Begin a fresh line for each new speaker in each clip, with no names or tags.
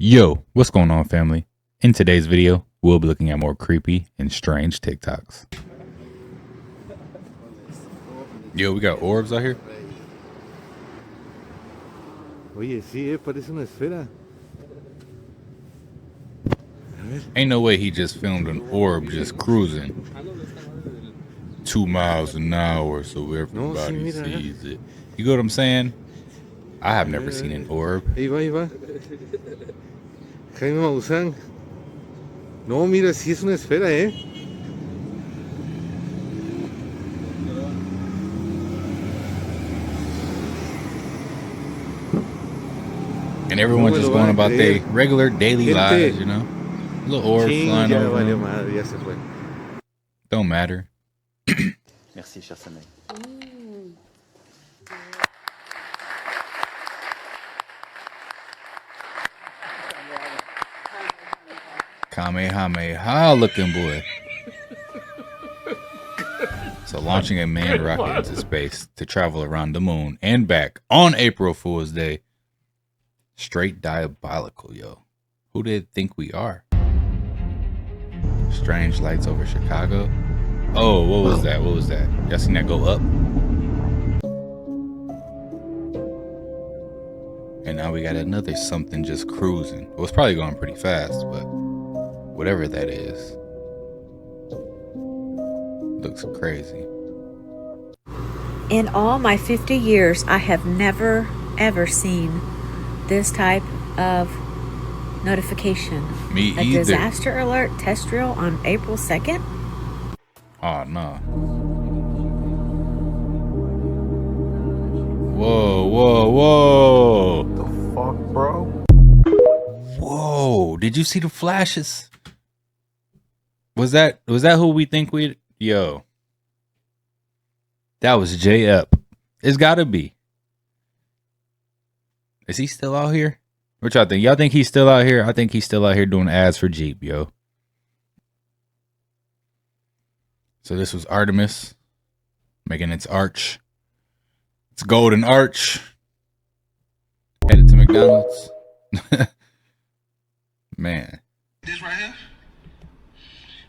Yo, what's going on, family? In today's video, we'll be looking at more creepy and strange TikToks. Yo, we got orbs out here.
Oye, sí, parece una esfera.
Ain't no way he just filmed an orb just cruising 2 miles an hour so everybody sees it. You know what I'm saying? I have never seen an orb.
Ahí va. Jaime Maussan. No, mira, sí es una esfera,
And everyone's just going about their regular daily lives, you know? Little orb flying over them.
Madre, ya se fue.
Don't matter.
Merci, cher Samuel.
Kamehameha looking boy. So launching a manned rocket into space to travel around the moon and back on April Fool's Day. Straight diabolical, yo. Who did it think we are? Strange lights over Chicago. Oh, what was that? What was that? Y'all seen that go up? And now we got another something just cruising. Well, it's probably going pretty fast, but whatever that is, looks crazy.
In all my 50 years, I have never, ever seen this type of notification.
Me
A
either.
disaster alert test drill on April 2nd?
Oh, no. Whoa.
The fuck, bro?
Whoa, did you see the flashes? Was that who we think we? Yo, that was J-Up. It's gotta be. Is he still out here? What y'all think? Y'all think he's still out here? I think he's still out here doing ads for Jeep, yo. So this was Artemis making its arch. Its golden arch. Headed to McDonald's. Man.
This right here,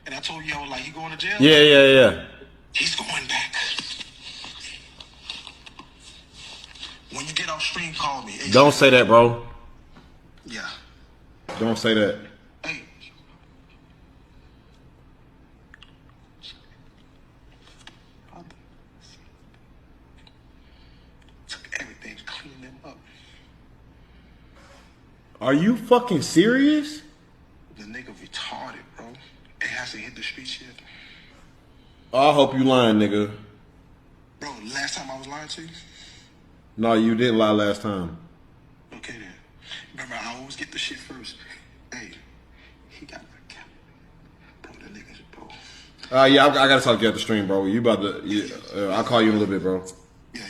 and I told you I was like, he going to jail?
Yeah.
He's going back. When you get off stream, call me. Hey,
Don't say that, bro.
Yeah.
Don't say that.
Hey. Took everything to clean them up.
Are you fucking serious?
The nigga retarded, bro. It hasn't hit the streets yet.
I hope you lying, nigga.
Bro, last time I was lying to you?
No, you didn't lie last time.
Okay then. Remember, I always get the shit first. Hey, he got my cap. Bro, the niggas, bro.
Yeah, I gotta talk to you at the stream, bro. You about to? I'll call you in a little bit, bro.
Yeah.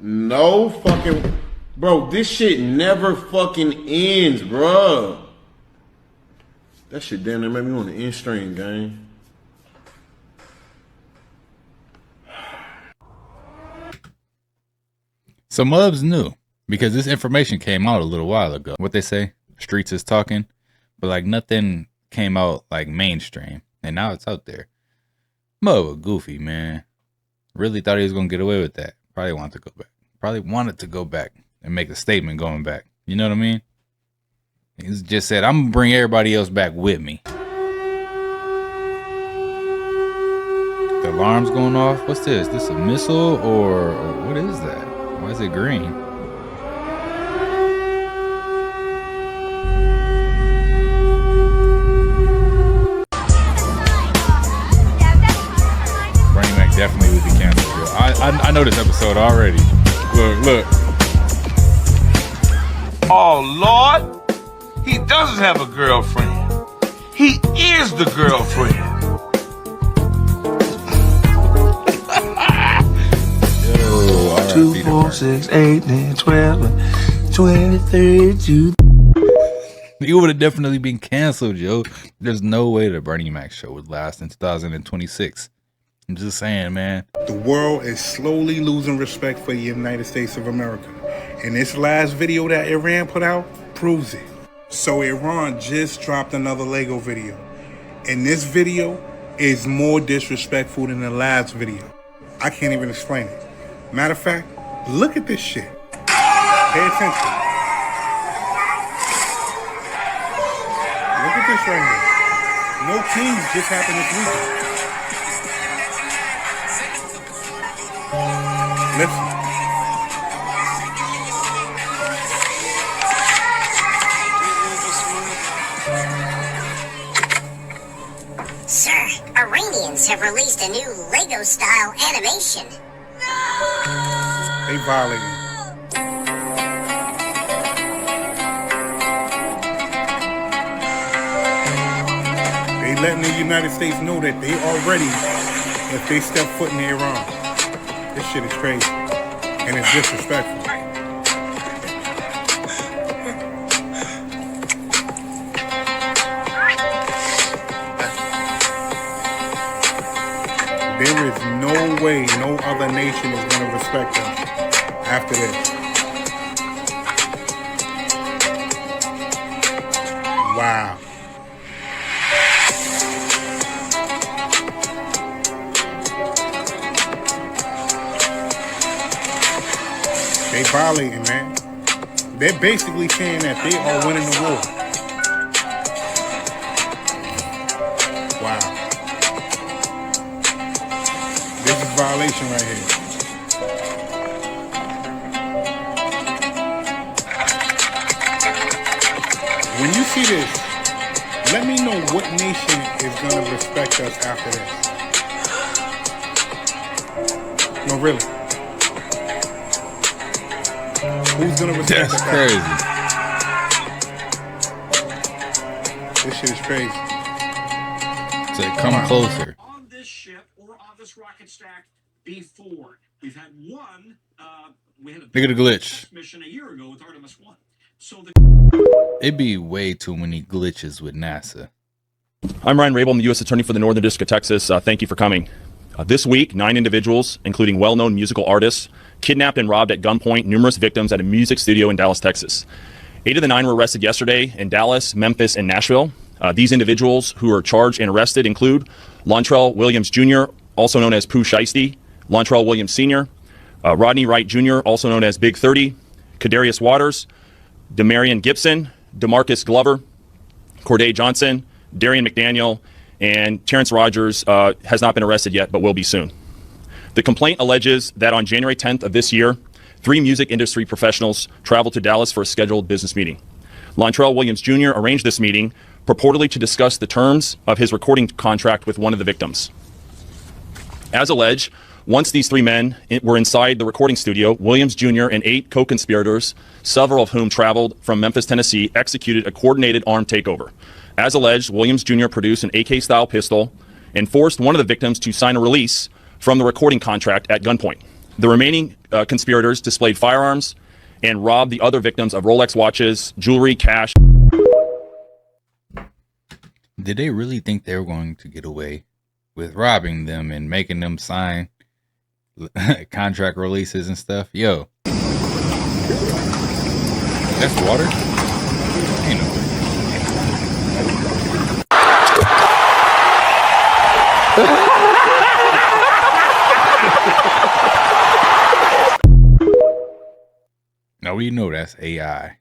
No fucking, bro. This shit never fucking ends, bro. That shit damn near made me want to end stream, gang.
So Mubs knew because this information came out a little while ago. What they say, streets is talking, but like nothing came out like mainstream, and now it's out there. Mub was goofy, man. Really thought he was gonna get away with that. Probably wanted to go back. Probably wanted to go back and make a statement going back. You know what I mean? He just said, "I'm gonna bring everybody else back with me." The alarm's going off. What's this? This a missile or what is that? Why is it green? Bernie Mac definitely would be canceled. I know this episode already. Look.
Oh, Lord, he doesn't have a girlfriend. He is the girlfriend.
Yo,
2, 4, 6, 8, 10, 12, 20, 32.
You would have definitely been canceled, yo. There's no way the Bernie Mac show would last in 2026. I'm just saying, man.
The world is slowly losing respect for the United States of America. And this last video that Iran put out proves it. So Iran just dropped another Lego video. And this video is more disrespectful than the last video. I can't even explain it. Matter of fact, look at this shit. Pay attention. Look at this right here. No Kings just happened this weekend. Listen.
Sir, Iranians have released a new Lego-style animation.
They violated. They letting the United States know that they are ready if they step foot in Iran. This shit is crazy. And it's disrespectful. There is no way no other nation is going to respect us after this. Wow. They violating, man. They're basically saying that they are winning the war. Wow. This is violation right here. When you see this, let me know what nation is going to respect us after this. No, really. Who's going to respect us after this? This shit is crazy.
So come closer.
On this ship or on this rocket stack before. We've had one, we had a
Look at the glitch.
mission a year ago with Artemis 1. So
It'd be way too many glitches with NASA.
I'm Ryan Rabel. I'm the U.S. Attorney for the Northern District of Texas. Thank you for coming. This week, 9 individuals, including well-known musical artists, kidnapped and robbed at gunpoint numerous victims at a music studio in Dallas, Texas. 8 of the 9 were arrested yesterday in Dallas, Memphis, and Nashville. These individuals who are charged and arrested include Lontrell Williams Jr., also known as Pooh Shiesty, Lontrell Williams Sr., Rodney Wright Jr., also known as Big 30, Kadarius Waters, Demarion Gibson, DeMarcus Glover, Corday Johnson, Darian McDaniel, and Terrence Rogers has not been arrested yet, but will be soon. The complaint alleges that on January 10th of this year, 3 music industry professionals traveled to Dallas for a scheduled business meeting. Lontrell Williams Jr. arranged this meeting purportedly to discuss the terms of his recording contract with one of the victims. As alleged, once these 3 men were inside the recording studio, Williams Jr. and 8 co-conspirators, several of whom traveled from Memphis, Tennessee, executed a coordinated armed takeover. As alleged, Williams Jr. produced an AK-style pistol and forced one of the victims to sign a release from the recording contract at gunpoint. The remaining conspirators displayed firearms and robbed the other victims of Rolex watches, jewelry, cash.
Did they really think they were going to get away with robbing them and making them sign contract releases and stuff? Yo, that's water? Ain't no way. Now we know that's AI.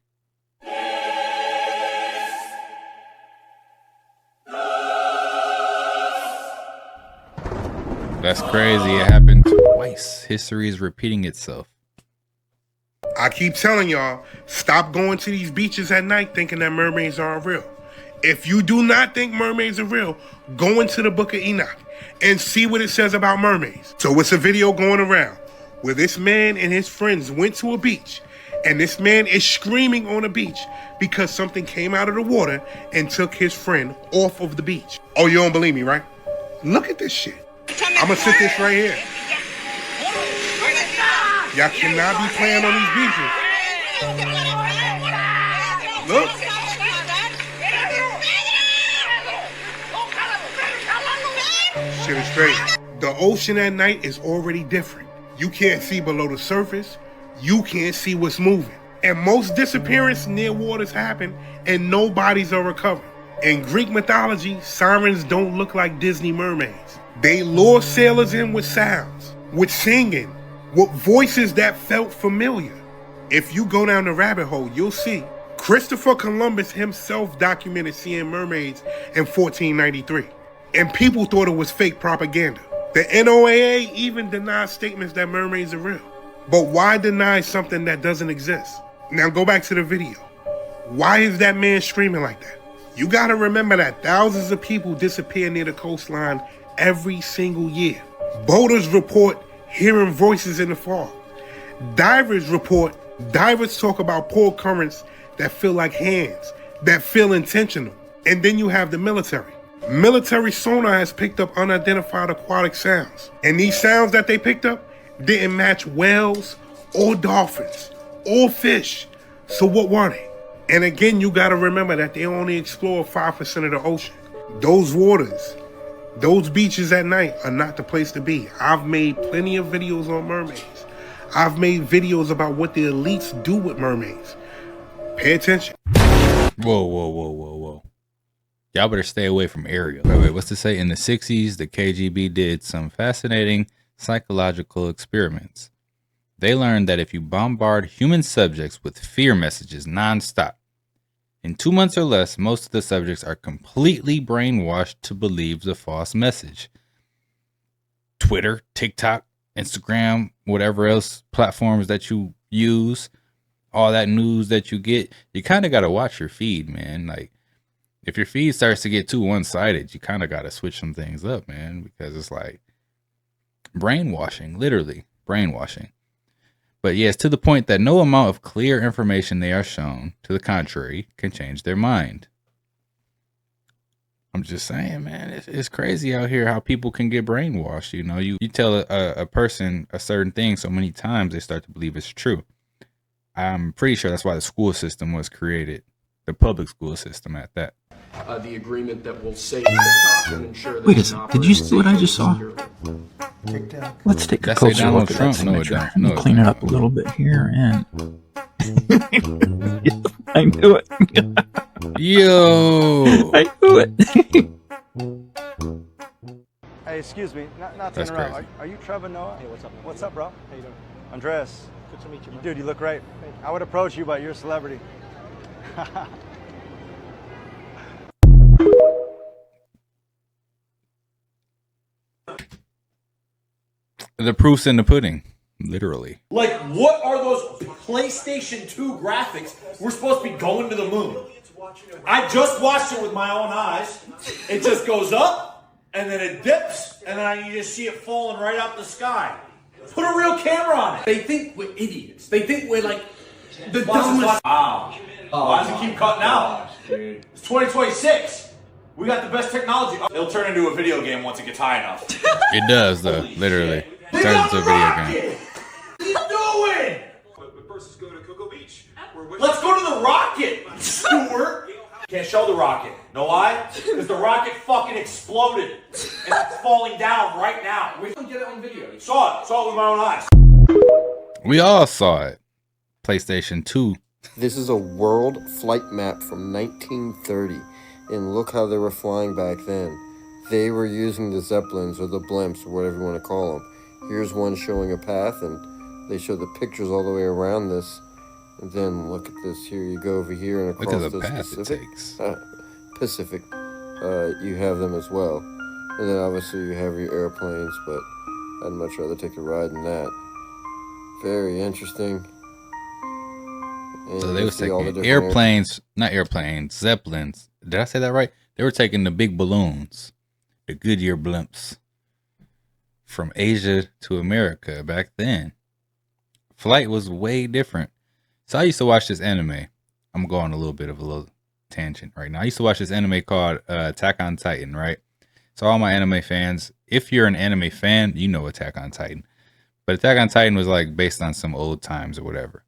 That's crazy. It happened twice. History is repeating itself.
I keep telling y'all, stop going to these beaches at night thinking that mermaids aren't real. If you do not think mermaids are real, go into the Book of Enoch and see what it says about mermaids. So it's a video going around where this man and his friends went to a beach, and this man is screaming on the beach because something came out of the water and took his friend off of the beach. Oh, you don't believe me, right? Look at this shit. I'm gonna sit this right here. Y'all cannot be playing on these beaches. Look. Shit is crazy. The ocean at night is already different. You can't see below the surface. You can't see what's moving. And most disappearances near waters happen and no bodies are recovered. In Greek mythology, sirens don't look like Disney mermaids. They lure sailors in with sounds, with singing, with voices that felt familiar. If you go down the rabbit hole, you'll see Christopher Columbus himself documented seeing mermaids in 1493. And people thought it was fake propaganda. The NOAA even denies statements that mermaids are real. But why deny something that doesn't exist? Now go back to the video. Why is that man screaming like that? You gotta remember that thousands of people disappear near the coastline every single year. Boaters report hearing voices in the fog. Divers talk about poor currents that feel like hands, that feel intentional. And then you have the military. Military sonar has picked up unidentified aquatic sounds. And these sounds that they picked up didn't match whales or dolphins or fish. So what were they? And again, you gotta remember that they only explore 5% of the ocean. Those waters, those beaches at night are not the place to be. I've made plenty of videos on mermaids. I've made videos about what the elites do with mermaids. Pay attention.
Whoa. Y'all better stay away from Ariel. Wait, what's to say? In the 60s, the KGB did some fascinating psychological experiments. They learned that if you bombard human subjects with fear messages nonstop, in 2 months or less, most of the subjects are completely brainwashed to believe the false message. Twitter, TikTok, Instagram, whatever else platforms that you use, all that news that you get, you kind of got to watch your feed, man. Like, if your feed starts to get too one-sided, you kind of got to switch some things up, man, because it's like brainwashing, literally brainwashing. But yes, to the point that no amount of clear information they are shown to the contrary can change their mind. I'm just saying, man, it's crazy out here how people can get brainwashed. You know, you tell a person a certain thing so many times they start to believe it's true. I'm pretty sure that's why the school system was created, the public school system at that.
The agreement that will save TikTok and ensure that.
Wait a second, did you see what I just saw? Let's take a closer look at that signature. Let me clean it up a little bit here, and I knew it.
Yo,
I knew it.
Hey, excuse me, not to
That's
interrupt.
crazy.
Are you Trevor Noah?
Hey, what's up, man?
What's up, bro?
How you doing?
Andreas.
Good to meet you, man.
Dude, you look great. I would approach you, but you're a celebrity.
The proof's in the pudding, literally.
Like, what are those PlayStation 2 graphics? We're supposed to be going to the moon. I just watched it with my own eyes. It just goes up, and then it dips, and then you just see it falling right out the sky. Put a real camera on it.
They think we're idiots. They think we're like the
Watch this,
dumbest.
watch- Wow. Why does it keep cutting out? It's 2026. We got the best technology. It'll turn into a video game once it gets high enough.
It does, though, literally.
They
Turns
got
into a
the
video
rocket!
game.
What are you doing? Let's go to the rocket, Stuart. Can't show the rocket. Know why? Because the rocket fucking exploded. And it's falling down right now. We can get it on video. Saw it with my own eyes.
We all saw it. PlayStation 2.
This is a world flight map from 1930. And look how they were flying back then. They were using the Zeppelins or the blimps or whatever you want to call them. Here's one showing a path, and they show the pictures all the way around this. And then look at this. Here you go over here and across
Look at the
the
path
Pacific.
it takes.
Pacific. You have them as well. And then obviously you have your airplanes, but I'd much rather take a ride than that. Very interesting. And
So they
you
was
see all the
taking
different
airplanes, not airplanes, Zeppelins. Did I say that right? They were taking the big balloons, the Goodyear blimps, from Asia to America back then. Flight was way different. So I used to watch this anime. I'm going a little tangent right now. I used to watch this anime called Attack on Titan, right? So all my anime fans, if you're an anime fan, you know Attack on Titan. But Attack on Titan was like based on some old times or whatever.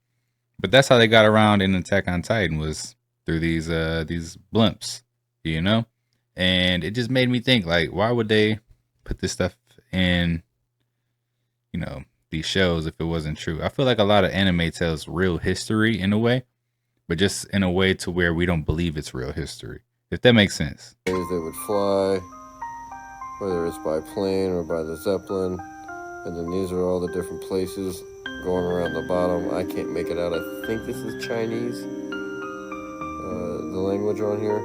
But that's how they got around in Attack on Titan, was through these blimps, you know? And it just made me think, like, why would they put this stuff in, you know, these shows if it wasn't true. I feel like a lot of anime tells real history in a way, but just in a way to where we don't believe it's real history, if that makes sense.
They would fly, whether it's by plane or by the Zeppelin, and then these are all the different places going around the bottom. I can't make it out. I think this is Chinese, the language on here.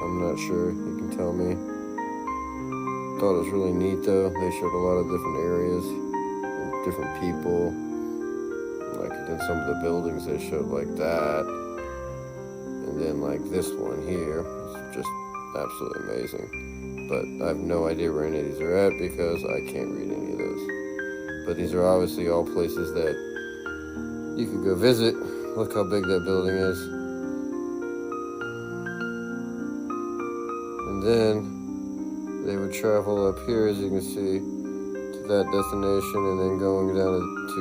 I'm not sure. You can tell me. Thought it was really neat though. They showed a lot of different areas, and different people. Like then some of the buildings they showed like that, and then like this one here is just absolutely amazing. But I have no idea where any of these are at because I can't read any of those. But these are obviously all places that you could go visit. Look how big that building is. And then they would travel up here, as you can see, to that destination, and then going down to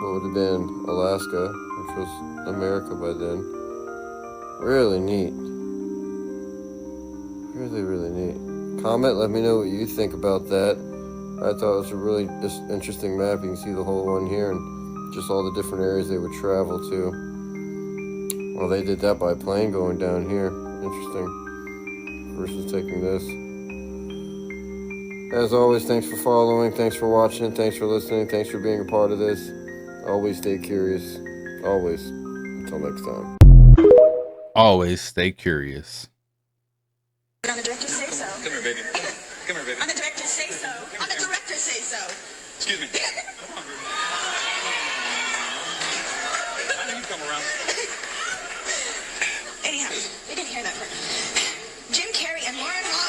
what would have been Alaska, which was America by then. Really neat. Really, really neat. Comment, let me know what you think about that. I thought it was a really just interesting map. You can see the whole one here and just all the different areas they would travel to. Well, they did that by plane going down here. Interesting. Versus taking this. As always, thanks for following, thanks for watching, thanks for listening, thanks for being a part of this. Always stay curious. Always. Until next time.
Always stay curious.
On the director say so.
Come here, baby. Come here, baby.
On the director say so. On the director say so.
Excuse me. Come on, baby. I know you come around.
Anyhow, we didn't hear that part. Jim Carrey and Lauren Holly.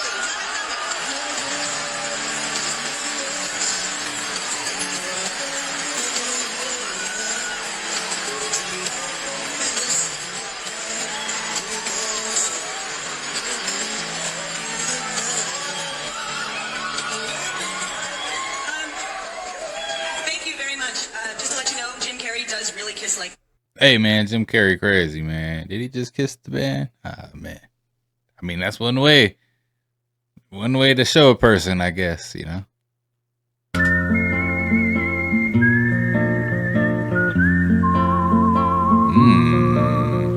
Really kiss like.
Hey man, Jim Carrey crazy, man. Did he just kiss the band? Ah man. I mean, that's one way to show a person, I guess, you know.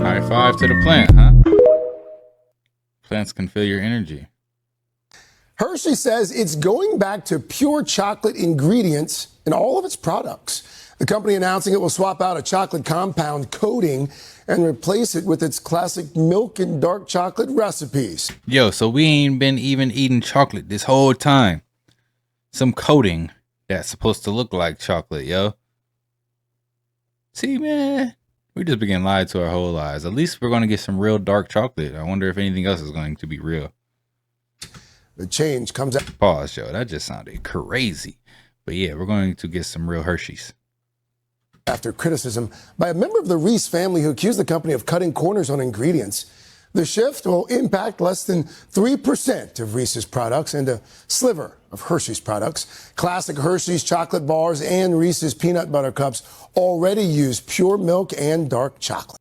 High five to the plant, huh? Plants can feel your energy.
Hershey says it's going back to pure chocolate ingredients in all of its products. The company announcing it will swap out a chocolate compound coating and replace it with its classic milk and dark chocolate recipes.
Yo, so we ain't been even eating chocolate this whole time. Some coating that's supposed to look like chocolate, yo. See, man, we just been lied to our whole lives. At least we're going to get some real dark chocolate. I wonder if anything else is going to be real.
The change comes out.
Pause, yo. That just sounded crazy. But yeah, we're going to get some real Hershey's.
After criticism by a member of the Reese family who accused the company of cutting corners on ingredients. The shift will impact less than 3% of Reese's products and a sliver of Hershey's products. Classic Hershey's chocolate bars and Reese's peanut butter cups already use pure milk and dark chocolate.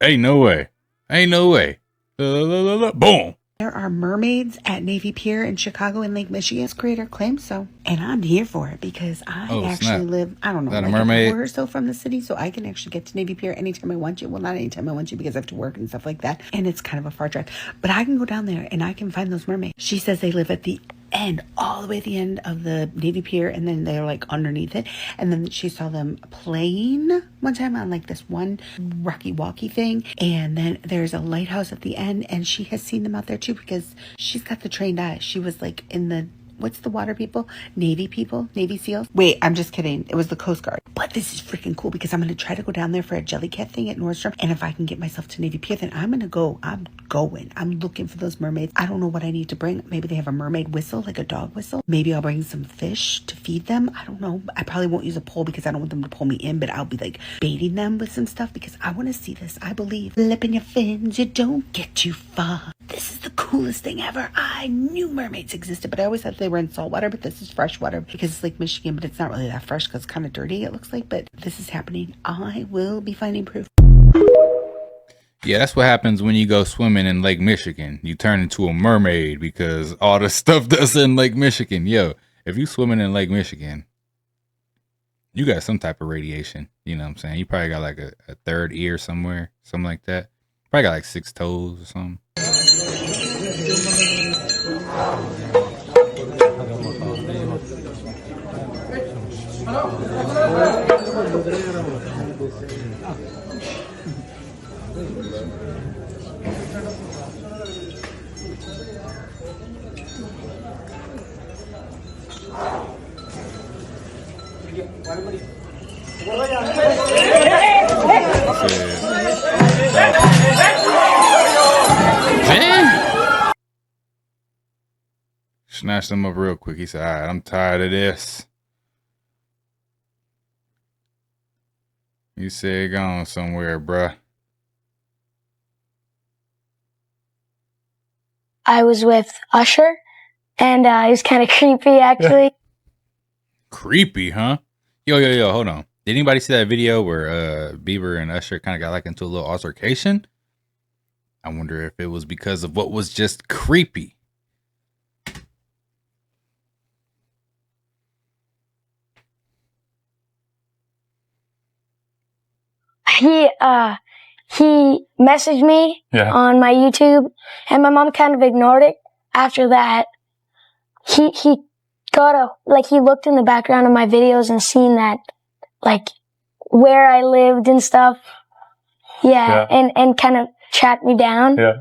Ain't no way. Ain't no way. Boom.
There are mermaids at Navy Pier in Chicago and Lake Michigan. This creator claims so. And I'm here for it because I actually live, I don't know, like an hour or so from the city. So I can actually get to Navy Pier anytime I want to. Well, not anytime I want to because I have to work and stuff like that. And it's kind of a far drive. But I can go down there and I can find those mermaids. She says they live at the end, all the way at the end of the Navy Pier, and then they're like underneath it. And then she saw them playing one time on like this one rocky walkie thing, and then there's a lighthouse at the end, and she has seen them out there too because she's got the trained eye. She was like in the what's the water people? Navy people? Navy SEALs? Wait, I'm just kidding. It was the Coast Guard. But this is freaking cool because I'm going to try to go down there for a Jellycat thing at Nordstrom. And if I can get myself to Navy Pier, then I'm going to go. I'm going. I'm looking for those mermaids. I don't know what I need to bring. Maybe they have a mermaid whistle, like a dog whistle. Maybe I'll bring some fish to feed them. I don't know. I probably won't use a pole because I don't want them to pull me in, but I'll be like baiting them with some stuff because I want to see this. I believe. Flipping your fins, you don't get too far. This is the coolest thing ever. I knew mermaids existed, but I always thought they were in saltwater, but this is freshwater because it's Lake Michigan, but it's not really that fresh because it's kind of dirty, it looks like, but this is happening. I will be finding proof.
Yeah, that's what happens when you go swimming in Lake Michigan. You turn into a mermaid because all the stuff that's in Lake Michigan. Yo, if you swimming in Lake Michigan, you got some type of radiation. You know what I'm saying? You probably got like a third ear somewhere, something like that. Probably got like 6 toes or something. Snatched him up real quick. He said, all right, I'm tired of this. You said gone somewhere, bruh.
I was with Usher, and it was kind of creepy, actually.
Creepy, huh? Yo, hold on. Did anybody see that video where Bieber and Usher kind of got like into a little altercation? I wonder if it was because of what was just creepy.
He messaged me on my YouTube, and my mom kind of ignored it. After that, he looked in the background of my videos and seen that, like, where I lived and stuff. Yeah. And kind of tracked me down. Yeah.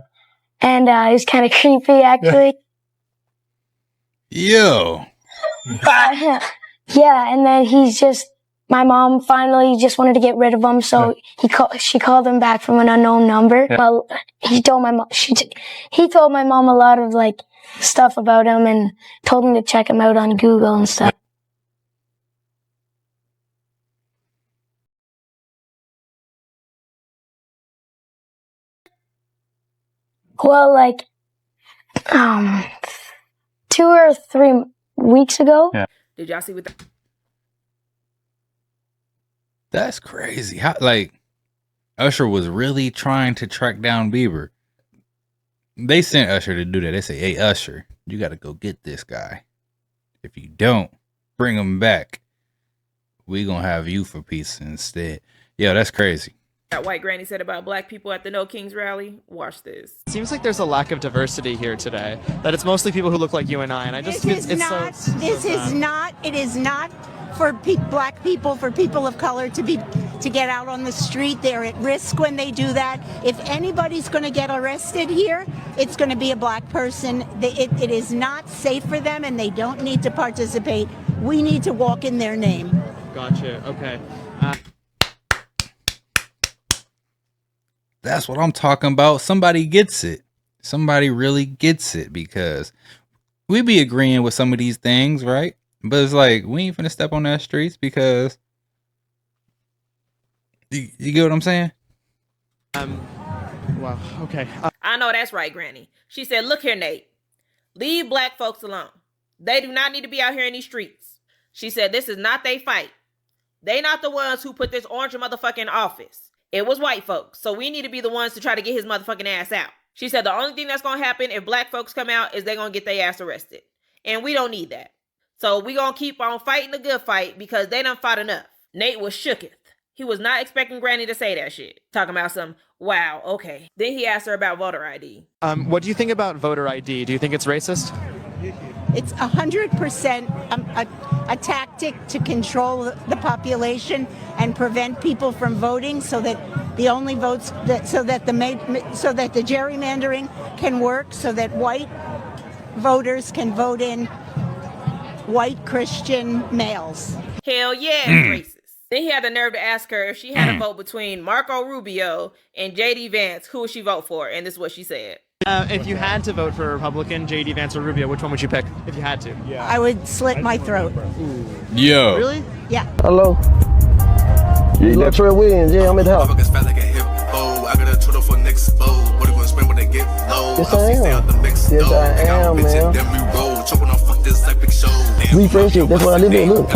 And it was kind of creepy, actually.
Yo.
Yeah, and then my mom finally just wanted to get rid of him, so she called him back from an unknown number. Yeah. Well, he told my mom a lot of like stuff about him and told him to check him out on Google and stuff. Well, like 2 or 3 weeks ago. Yeah.
Did y'all see what?
That's crazy. How, like, Usher was really trying to track down Bieber. They sent Usher to do that. They say, hey, Usher, you got to go get this guy. If you don't, bring him back. We going to have you for peace instead. Yo, that's crazy.
That white granny said about black people at the No Kings rally. Watch this.
Seems like there's a lack of diversity here today. That it's mostly people who look like you and I. And I just
it is not for black people, for people of color to get out on the street. They're at risk when they do that. If anybody's going to get arrested here, it's going to be a black person. It is not safe for them, and they don't need to participate. We need to walk in their name.
Gotcha. Okay.
That's what I'm talking about. Somebody gets it. Somebody really gets it, because we be agreeing with some of these things, right? But it's like, we ain't finna step on that streets because you get what I'm saying?
Wow. Okay.
I know that's right, Granny. She said, look here, Nate. Leave black folks alone. They do not need to be out here in these streets. She said, this is not their fight. They not the ones who put this orange motherfucker in office. It was white folks, so we need to be the ones to try to get his motherfucking ass out. She said the only thing that's going to happen if black folks come out is they're going to get their ass arrested. And we don't need that. So we going to keep on fighting the good fight because they done fought enough. Nate was shooketh. He was not expecting Granny to say that shit. Talking about some, wow, okay. Then he asked her about voter ID.
What do you think about voter ID? Do you think it's racist?
It's 100% a tactic to control the population and prevent people from voting, so that the only votes so that the gerrymandering can work, so that white voters can vote in white Christian males.
Hell yeah, it's racist. Then he had the nerve to ask her if she had a vote between Marco Rubio and J.D. Vance, who would she vote for? And this is what she said.
If you had to vote for a Republican, J.D. Vance or Rubio, which one would you pick if you had to?
Yeah. I would slit my throat.
Yo.
Really?
Yeah.
Hello. You look Trey Williams, yeah, I'm at the house.
Yes,
I am, man. We friendship, that's what I live in, look.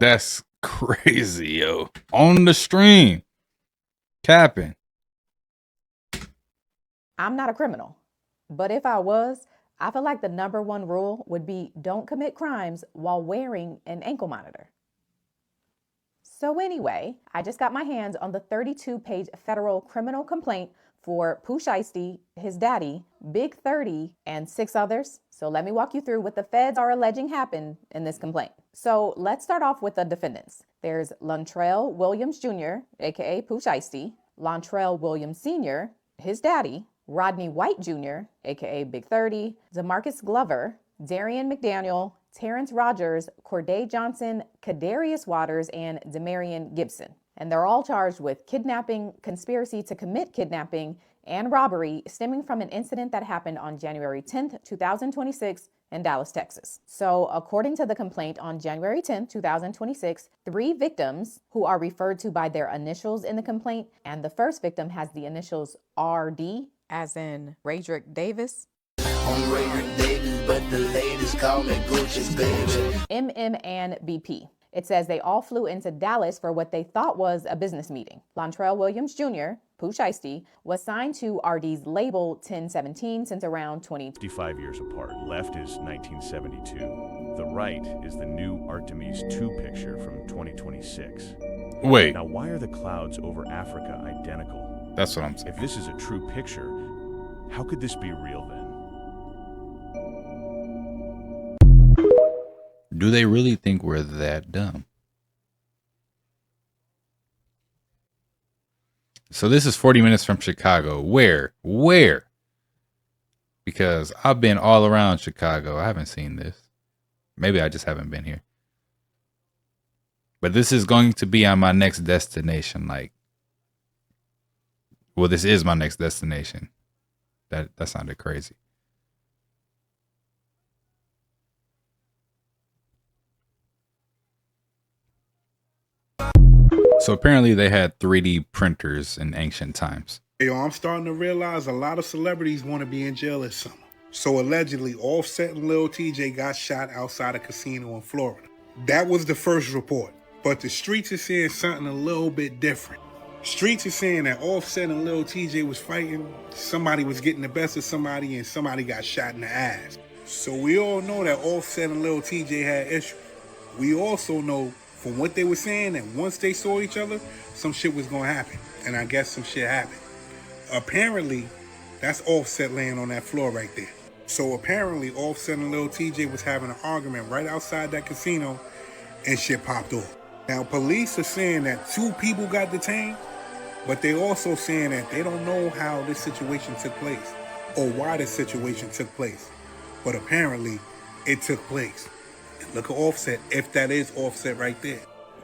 That's crazy, yo. On the stream. Capping.
I'm not a criminal, but if I was, I feel like the #1 rule would be don't commit crimes while wearing an ankle monitor. So anyway, I just got my hands on the 32-page federal criminal complaint for Pooh Shiesty, his daddy, Big 30, and 6 others. So let me walk you through what the feds are alleging happened in this complaint. So let's start off with the defendants. There's Lontrell Williams Jr., aka Pooh Shiesty, Lontrell Williams Sr., his daddy, Rodney White Jr., aka Big 30, DeMarcus Glover, Darian McDaniel, Terrence Rogers, Corday Johnson, Kadarius Waters, and Demarion Gibson. And they're all charged with kidnapping, conspiracy to commit kidnapping, and robbery stemming from an incident that happened on January 10th, 2026 in Dallas, Texas. So according to the complaint, on January 10th, 2026, 3 victims who are referred to by their initials in the complaint, and the first victim has the initials RD, as in Raydrick Davis.
I'm Raydrick Davis, but the ladies call me Gucci's baby.
MM and BP. It says they all flew into Dallas for what they thought was a business meeting. Lontrell Williams Jr., Pooh Shiesty, was signed to RD's label 1017 since around
55 years apart. Left is 1972. The right is the new Artemis II picture from 2026.
Wait.
Now, why are the clouds over Africa identical?
That's what I'm saying.
If this is a true picture, how could this be real then?
Do they really think we're that dumb? So this is 40 minutes from Chicago. Where? Because I've been all around Chicago. I haven't seen this. Maybe I just haven't been here. But this is going to be on my next destination. Well, this is my next destination. That sounded crazy. So apparently they had 3D printers in ancient times.
Yo, I'm starting to realize a lot of celebrities want to be in jail this summer. So allegedly, Offset and Lil TJ got shot outside a casino in Florida. That was the first report. But the streets are saying something a little bit different. Streets are saying that Offset and Lil TJ was fighting, somebody was getting the best of somebody, and somebody got shot in the ass. So we all know that Offset and Lil TJ had issues. We also know from what they were saying that once they saw each other, some shit was gonna happen. And I guess some shit happened. Apparently, that's Offset laying on that floor right there. So apparently, Offset and Lil TJ was having an argument right outside that casino, and shit popped off. Now, police are saying that 2 people got detained, but they also saying that they don't know how this situation took place or why this situation took place. But apparently, it took place. And look at Offset, if that is Offset right there.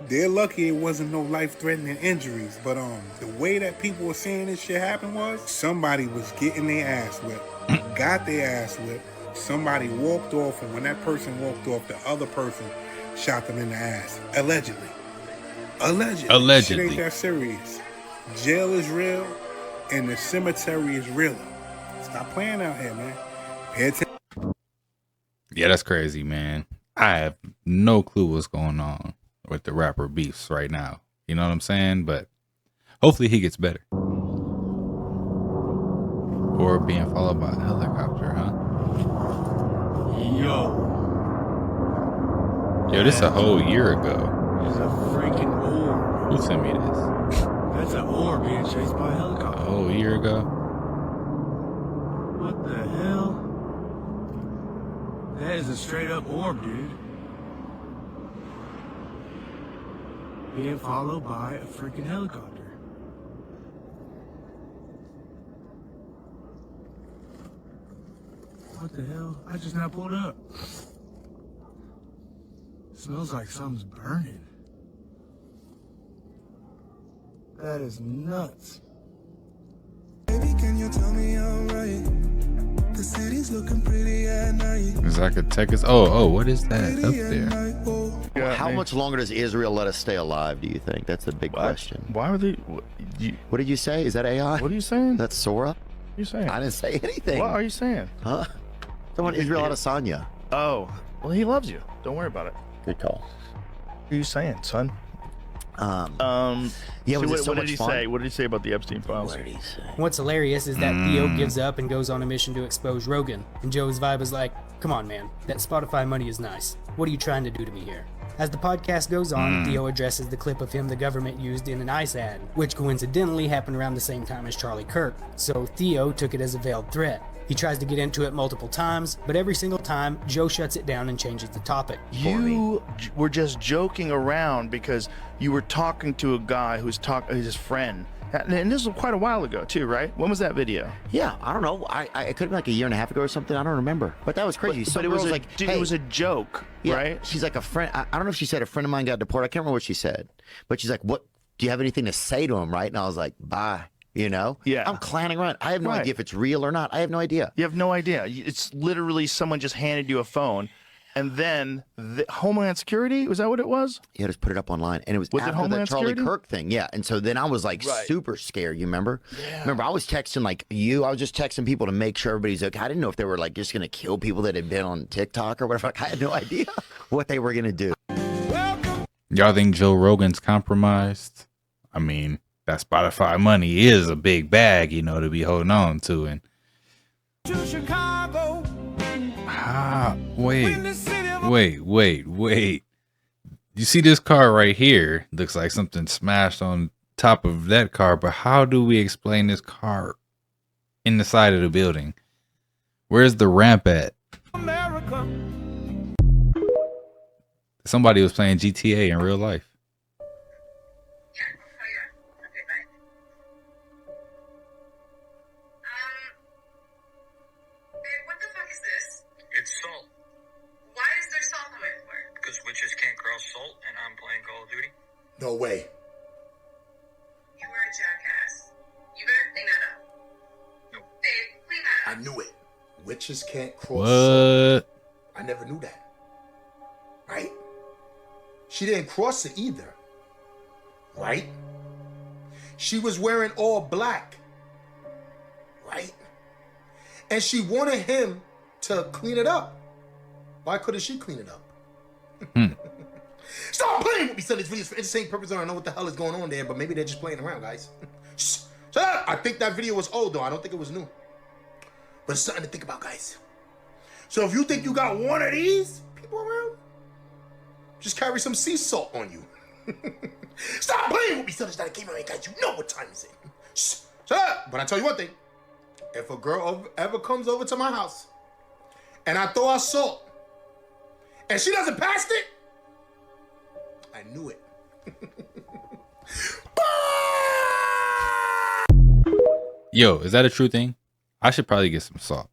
They're lucky it wasn't no life-threatening injuries, but the way that people were saying this shit happened was somebody was getting their ass whipped, got their ass whipped, somebody walked off, and when that person walked off, the other person shot them in the ass. Allegedly. Shit ain't that serious. Jail is real, and the cemetery is realer. Stop playing out here, man. Pay attention.
Yeah, that's crazy, man. I have no clue what's going on with the rapper beefs right now. You know what I'm saying? But hopefully he gets better. Or being followed by a helicopter, huh? Yo, this a whole year ago.
It's a freaking orb.
Who sent me this?
That's an orb being chased by a helicopter.
A whole year ago?
What the hell? That is a straight up orb, dude. Being followed by a freaking helicopter. What the hell? I just now pulled up. Smells like something's burning. That is nuts. Baby, can you tell me I'm right? The city's looking pretty at night.
Zacatecas. Oh, what is that up there?
Well, how much longer does Israel let us stay alive, do you think? That's the big question.
Why are they...
What did you say? Is that AI?
What are you saying?
That's Sora?
What are you saying?
I didn't say anything.
What are you saying?
Huh? Someone Israel Adesanya.
Oh, well, he loves you. Don't worry about it.
Good call.
What are you saying, son?
Yeah,
so
was it
what,
so
what did
much
he
fun?
say? What did he say about the Epstein files?
What did he say?
What's hilarious is that Theo gives up and goes on a mission to expose Rogan. And Joe's vibe is like, come on, man, that Spotify money is nice. What are you trying to do to me here? As the podcast goes on, Theo addresses the clip of him the government used in an ICE ad, which coincidentally happened around the same time as Charlie Kirk. So Theo took it as a veiled threat. He tries to get into it multiple times, but every single time, Joe shuts it down and changes the topic.
You were just joking around because you were talking to a guy who's his friend. And this was quite a while ago, too, right? When was that video?
Yeah, I don't know. I it could have been like a year and a half ago or something. I don't remember. But that was crazy.
But it was
like, hey,
it was a joke,
yeah,
right?
She's like a friend. I don't know if she said a friend of mine got deported. I can't remember what she said. But she's like, what? Do you have anything to say to him, right? And I was like, bye. You know?
Yeah.
I'm clowning around. I have no idea if it's real or not. I have no idea.
You have no idea. It's literally someone just handed you a phone. And then the Homeland Security, was that what it was?
Yeah, just put it up online. And it was
it
after
Homeland
the Charlie
Security?
Kirk thing. Yeah. And so then I was like super scared, you remember?
Yeah.
Remember, I was texting like you. I was just texting people to make sure everybody's okay. I didn't know if they were like just going to kill people that had been on TikTok or whatever. Like, I had no idea what they were going to do.
Y'all think Joe Rogan's compromised? I mean, that Spotify money is a big bag, you know, to be holding on to. And wait. You see this car right here? Looks like something smashed on top of that car, but how do we explain this car in the side of the building? Where's the ramp at?
America.
Somebody was playing GTA in real life.
It's salt. Why is there salt on my floor? Because witches can't cross salt, and I'm playing Call of Duty.
No way.
You are a jackass. You better clean that up. No. Dave, clean that up.
I knew it. Witches can't cross.
What?
I never knew that. Right? She didn't cross it either. Right? She was wearing all black. Right? And she wanted him to clean it up. Why couldn't she clean it up? Stop playing with me, son. This video's for entertainment purposes. I don't know what the hell is going on there, but maybe they're just playing around, guys. Shut up. I think that video was old, though. I don't think it was new. But it's something to think about, guys. So if you think you got one of these people around, just carry some sea salt on you. Stop playing with me, son. It's not a game, guys. You know what time is it. Shut up. But I tell you one thing. If a girl ever comes over to my house and I throw out salt and she doesn't pass it, I knew it.
Yo, is that a true thing? I should probably get some salt.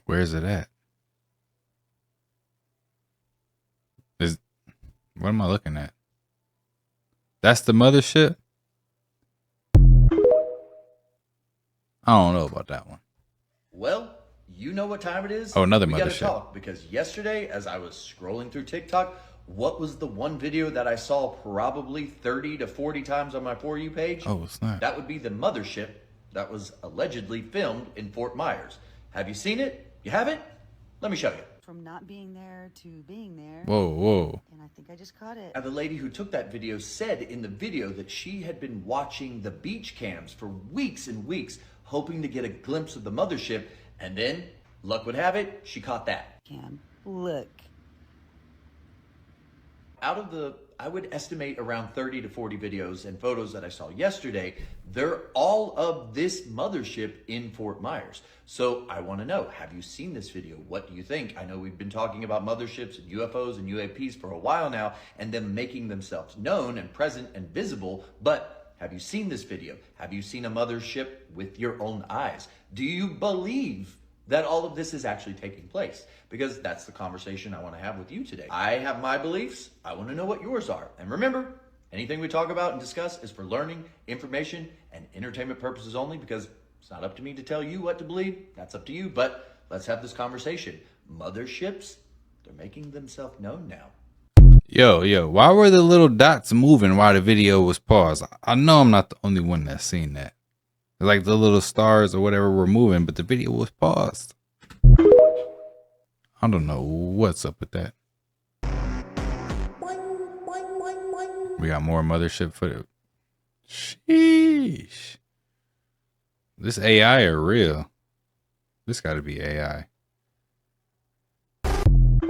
Where is it at? What am I looking at? That's the mothership? I don't know about that one.
Well, you know what time it is.
Oh, another
we gotta
mothership.
talk, because yesterday, as I was scrolling through TikTok, what was the one video that I saw probably 30 to 40 times on my For You page?
Oh, snap.
That would be the mothership that was allegedly filmed in Fort Myers. Have you seen it? You haven't? Let me show you.
From not being there to being there.
Whoa.
And I think I just caught it.
Now, the lady who took that video said in the video that she had been watching the beach cams for weeks and weeks, hoping to get a glimpse of the mothership, and then, luck would have it, she caught that.
Cam, look.
Out of the, I would estimate around 30 to 40 videos and photos that I saw yesterday, they're all of this mothership in Fort Myers. So I want to know, have you seen this video? What do you think? I know we've been talking about motherships and UFOs and UAPs for a while now, and them making themselves known and present and visible, but have you seen this video? Have you seen a mothership with your own eyes? Do you believe that all of this is actually taking place? Because that's the conversation I want to have with you today. I have my beliefs. I want to know what yours are. And remember, anything we talk about and discuss is for learning, information, and entertainment purposes only, because it's not up to me to tell you what to believe. That's up to you. But let's have this conversation. Motherships, they're making themselves known now.
Yo, why were the little dots moving while the video was paused? I know I'm not the only one that's seen that. Like the little stars or whatever were moving, but the video was paused. I don't know what's up with that. We got more mothership footage. Sheesh. This AI are real. This got to be AI. I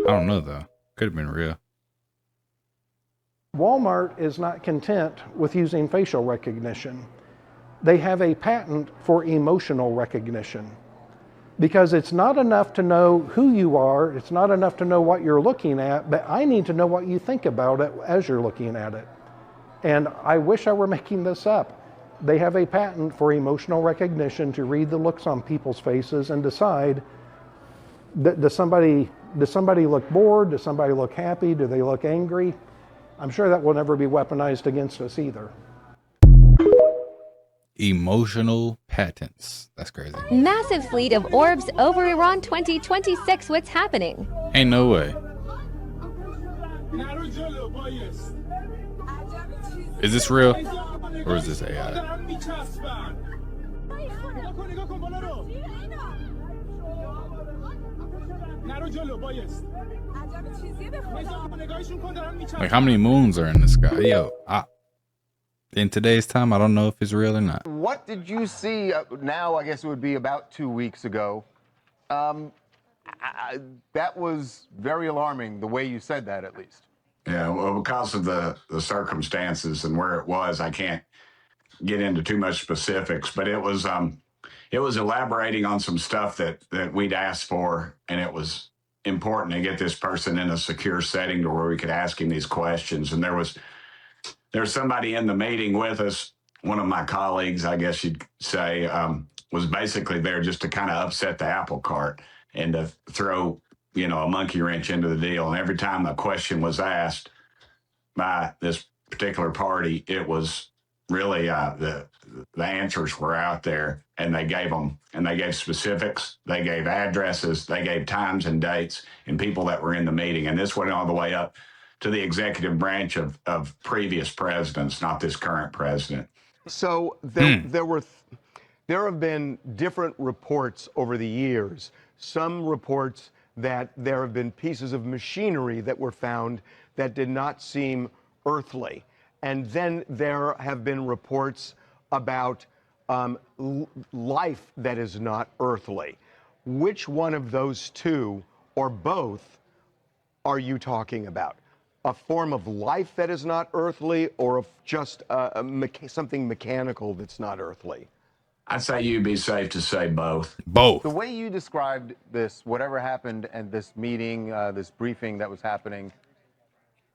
don't know, though. Could have been real.
Walmart is not content with using facial recognition. They have a patent for emotional recognition. Because it's not enough to know who you are, it's not enough to know what you're looking at, but I need to know what you think about it as you're looking at it. And I wish I were making this up. They have a patent for emotional recognition to read the looks on people's faces and decide, does somebody look bored? Does somebody look happy? Do they look angry? I'm sure that will never be weaponized against us either.
Emotional patents. That's crazy.
Massive fleet of orbs over Iran 2026. What's happening?
Ain't no way. Is this real or is this AI? Like, how many moons are in the sky? Yo, in today's time, I don't know if it's real or not.
What did you see now? I guess it would be about 2 weeks ago. That was very alarming, the way you said that, at least.
Yeah, well, because of the circumstances and where it was, I can't get into too much specifics, but it was elaborating on some stuff that we'd asked for, and it was important to get this person in a secure setting to where we could ask him these questions. And there's somebody in the meeting with us, one of my colleagues, I guess you'd say, was basically there just to kind of upset the apple cart and to throw, a monkey wrench into the deal. And every time a question was asked by this particular party, it was really the answers were out there, and they gave them, and they gave specifics, they gave addresses, they gave times and dates and people that were in the meeting. And this went all the way up to the executive branch of previous presidents, not this current president.
So there have been different reports over the years. Some reports that there have been pieces of machinery that were found that did not seem earthly. And then there have been reports about life that is not earthly. Which one of those two, or both, are you talking about? A form of life that is not earthly, or just something mechanical that's not earthly?
I'd say you'd be safe to say both.
Both.
The way you described this, whatever happened and this meeting, this briefing that was happening,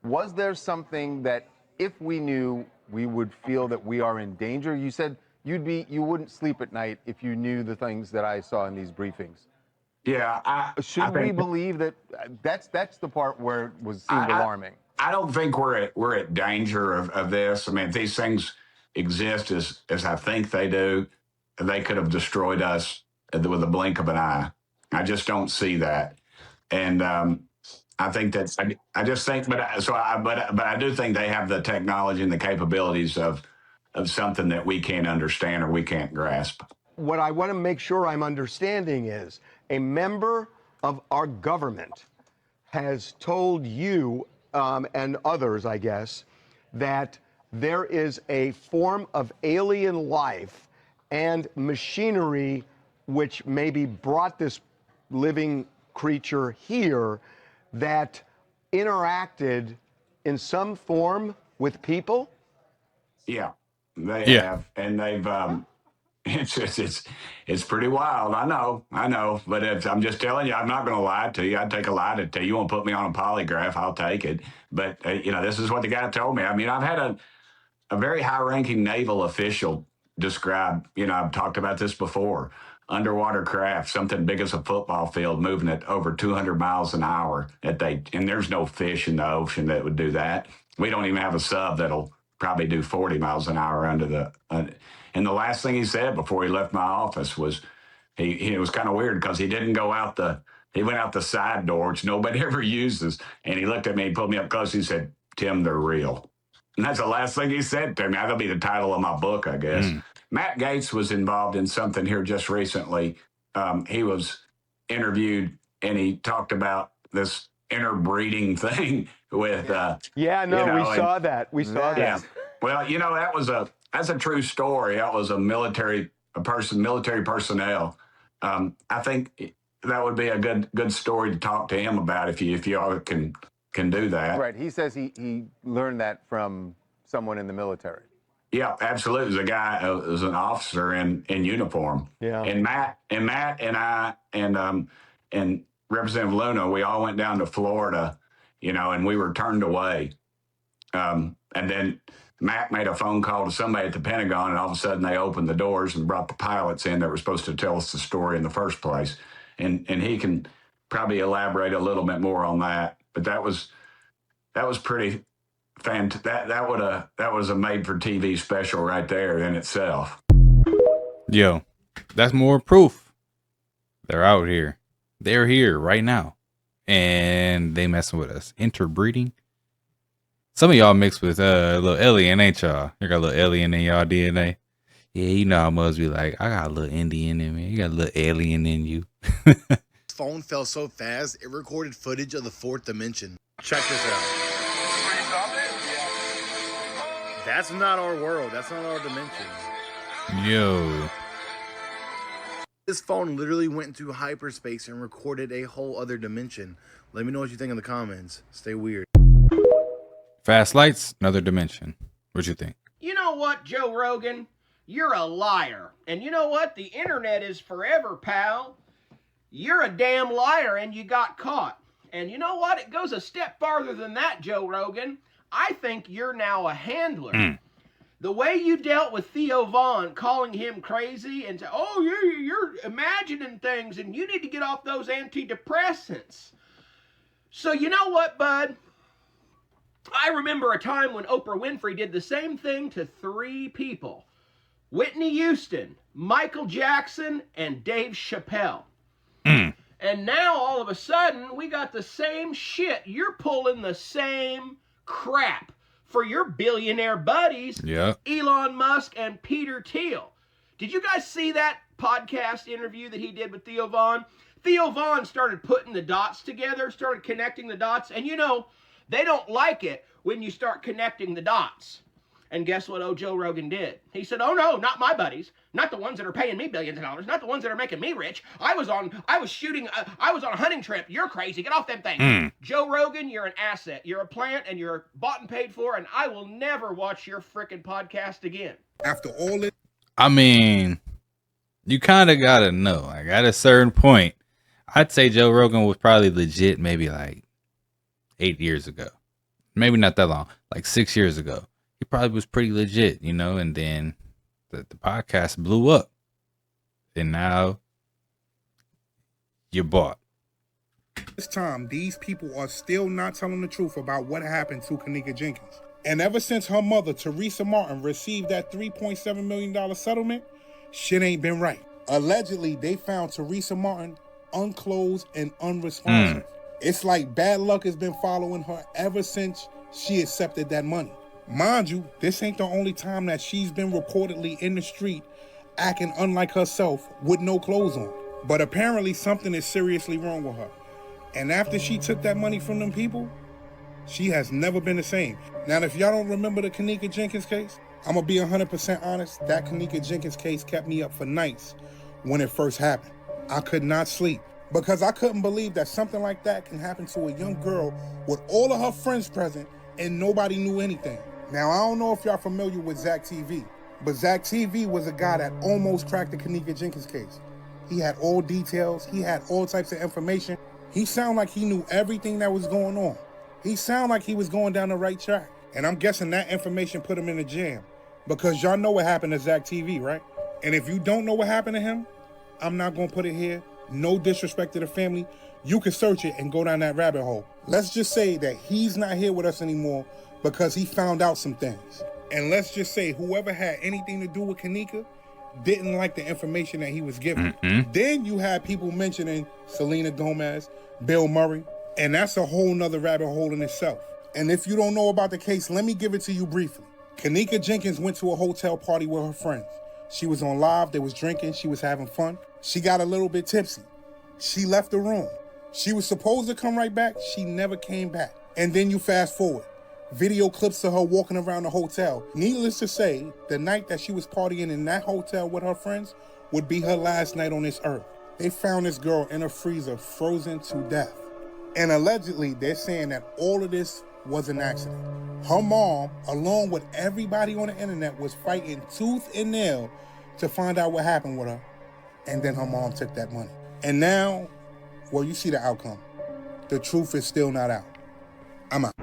was there something that if we knew, we would feel that we are in danger? You said you wouldn't sleep at night if you knew the things that I saw in these briefings.
Yeah.
Should we believe that? That's the part where it seemed alarming.
I don't think we're at danger of this. I mean, if these things exist as I think they do, they could have destroyed us with a blink of an eye. I just don't see that. And I think that's, I just think, but I do think they have the technology and the capabilities of something that we can't understand or we can't grasp.
What I want to make sure I'm understanding is a member of our government has told you and others, I guess, that there is a form of alien life and machinery which maybe brought this living creature here that interacted in some form with people?
Yeah, they have, and they've. It's pretty wild. I know, but I'm just telling you, I'm not going to lie to you. I'd take a lie to tell you. You want to put me on a polygraph, I'll take it. But this is what the guy told me. I mean, I've had a very high-ranking naval official describe. I've talked about this before. Underwater craft, something big as a football field, moving at over 200 miles an hour. And there's no fish in the ocean that would do that. We don't even have a sub that'll probably do 40 miles an hour under the. And the last thing he said before he left my office was, it was kind of weird because he didn't go out he went out the side door, which nobody ever uses. And he looked at me, he pulled me up close, he said, "Tim, they're real." And that's the last thing he said to me. That'll be the title of my book, I guess. Matt Gaetz was involved in something here just recently. He was interviewed and he talked about this interbreeding thing with.
Yeah, no, we saw that. We saw
Yeah.
that.
Well, that's a true story. That was a military personnel. I think that would be a good story to talk to him about if you all can do that.
Right. He says he learned that from someone in the military.
Yeah, absolutely. It was a guy, it was an officer in uniform.
Yeah.
And Matt and I and Representative Luna, we all went down to Florida, and we were turned away. And then Matt made a phone call to somebody at the Pentagon, and all of a sudden they opened the doors and brought the pilots in that were supposed to tell us the story in the first place. And he can probably elaborate a little bit more on that. But that was pretty fantastic. That was a made for TV special right there in itself.
Yo, that's more proof. They're out here. They're here right now. And they messing with us. Interbreeding. Some of y'all mixed with a little alien, ain't y'all? You got a little alien in y'all DNA. Yeah, you know how must be like, I got a little Indian in me. You got a little alien in you.
Phone fell so fast, it recorded footage of the fourth dimension.
Check this out. That's not our world. That's not our dimension.
Yo.
This phone literally went into hyperspace and recorded a whole other dimension. Let me know what you think in the comments. Stay weird.
Fast lights, another dimension. What you think?
You know what, Joe Rogan? You're a liar. And you know what? The internet is forever, pal. You're a damn liar and you got caught. And you know what? It goes a step farther than that, Joe Rogan. I think you're now a handler. The way you dealt with Theo Vaughn, calling him crazy and you're imagining things and you need to get off those antidepressants. So you know what, bud? I remember a time when Oprah Winfrey did the same thing to 3 people. Whitney Houston, Michael Jackson, and Dave Chappelle. And now, all of a sudden, we got the same shit. You're pulling the same crap for your billionaire buddies, Elon Musk and Peter Thiel. Did you guys see that podcast interview that he did with Theo Vaughn? Theo Vaughn started putting the dots together, started connecting the dots, and they don't like it when you start connecting the dots. And guess what Joe Rogan did? He said, oh no, not my buddies. Not the ones that are paying me billions of dollars. Not the ones that are making me rich. I was on a hunting trip. You're crazy. Get off them things. Joe Rogan, you're an asset. You're a plant and you're bought and paid for, and I will never watch your frickin' podcast again.
After all this,
I mean, you kind of got to know. Like, at a certain point, I'd say Joe Rogan was probably legit maybe like 8 years ago. Maybe not that long. Like 6 years ago. He probably was pretty legit, and then the podcast blew up. And now you're bought.
This time, these people are still not telling the truth about what happened to Kenneka Jenkins. And ever since her mother, Teresa Martin, received that $3.7 million settlement, shit ain't been right. Allegedly, they found Teresa Martin unclothed and unresponsive. It's like bad luck has been following her ever since she accepted that money. Mind you, this ain't the only time that she's been reportedly in the street acting unlike herself with no clothes on. But apparently something is seriously wrong with her. And after she took that money from them people, she has never been the same. Now, if y'all don't remember the Kenneka Jenkins case, I'm going to be 100% honest. That Kenneka Jenkins case kept me up for nights when it first happened. I could not sleep because I couldn't believe that something like that can happen to a young girl with all of her friends present and nobody knew anything. Now, I don't know if y'all familiar with Zach TV, but Zach TV was a guy that almost cracked the Kenneka Jenkins case. He had all details. He had all types of information. He sounded like he knew everything that was going on. He sounded like he was going down the right track. And I'm guessing that information put him in a jam because y'all know what happened to Zach TV, right? And if you don't know what happened to him, I'm not going to put it here. No disrespect to the family. You can search it and go down that rabbit hole. Let's just say that he's not here with us anymore because he found out some things. And let's just say whoever had anything to do with Kenneka didn't like the information that he was given. Then you had people mentioning Selena Gomez, Bill Murray, and that's a whole nother rabbit hole in itself. And if you don't know about the case, let me give it to you briefly. Kenneka Jenkins went to a hotel party with her friends. She was on live, they was drinking, she was having fun. She got a little bit tipsy. She left the room. She was supposed to come right back, she never came back. And then you fast forward. Video clips of her walking around the hotel. Needless to say, the night that she was partying in that hotel with her friends would be her last night on this earth. They found this girl in a freezer, frozen to death. And allegedly, they're saying that all of this was an accident. Her mom, along with everybody on the internet, was fighting tooth and nail to find out what happened with her. And then her mom took that money. And now, well, you see the outcome. The truth is still not out. I'm out.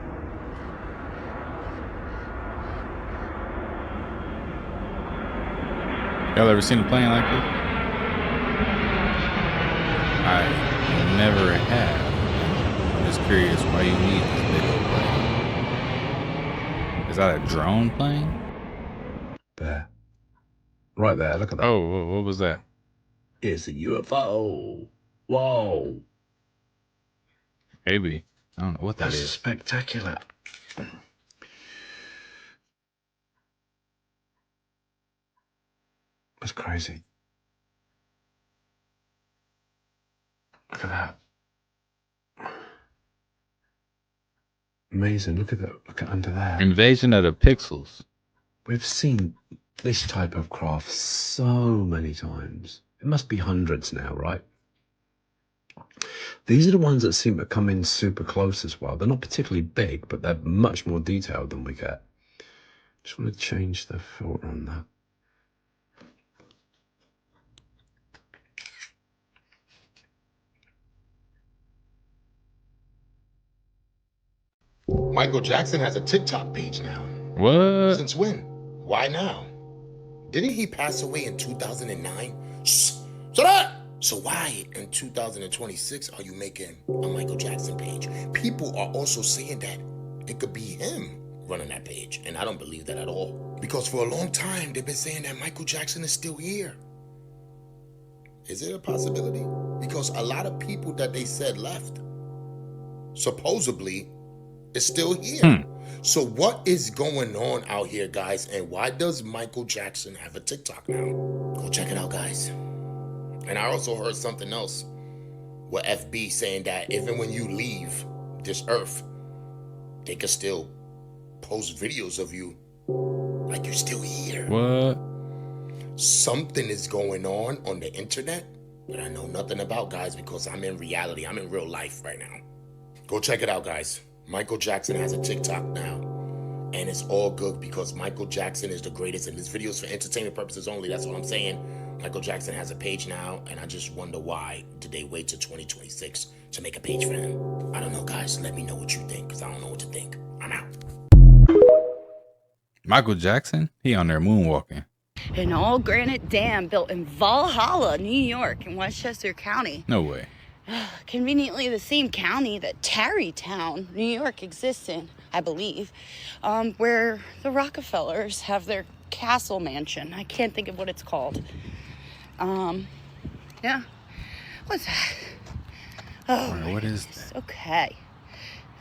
Y'all ever seen a plane like this? I never have. I'm just curious why you need this big old plane. Is that a drone plane?
There. Right there, look at that.
Oh, what was that?
It's a UFO. Whoa.
Maybe. I don't know what that
That's
is.
spectacular. That's crazy. Look at that. Amazing. Look at that. Look at under there.
Invasion of the Pixels.
We've seen this type of craft so many times. It must be hundreds now, right? These are the ones that seem to come in super close as well. They're not particularly big, but they're much more detailed than we get. Just want to change the filter on that.
Michael Jackson has a TikTok page now.
What?
Since when? Why now? Didn't he pass away in 2009? Shh! Shut up! So why in 2026 are you making a Michael Jackson page? People are also saying that it could be him running that page, and I don't believe that at all. Because for a long time, they've been saying that Michael Jackson is still here. Is it a possibility? Because a lot of people that they said left, supposedly, is still here. So what is going on out here, guys? And why does Michael Jackson have a TikTok now? Go check it out, guys. And I also heard something else with FB saying that even when you leave this earth, they can still post videos of you like you're still here.
What?
Something is going on the internet that I know nothing about, guys, because I'm in reality. I'm in real life right now. Go check it out, guys. Michael Jackson has a TikTok now, and it's all good because Michael Jackson is the greatest, and this video is for entertainment purposes only. That's what I'm saying. Michael Jackson has a page now, and I just wonder why did they wait till 2026 to make a page for him? I don't know, guys. Let me know what you think, because I don't know what to think. I'm out.
Michael Jackson? He on there moonwalking.
An all granite dam built in Valhalla, New York, in Westchester County.
No way.
Conveniently the same county that Tarrytown, New York exists in, I believe, where the Rockefellers have their castle mansion. I can't think of what it's called. Yeah. What's that? Oh,
what is that?
Okay.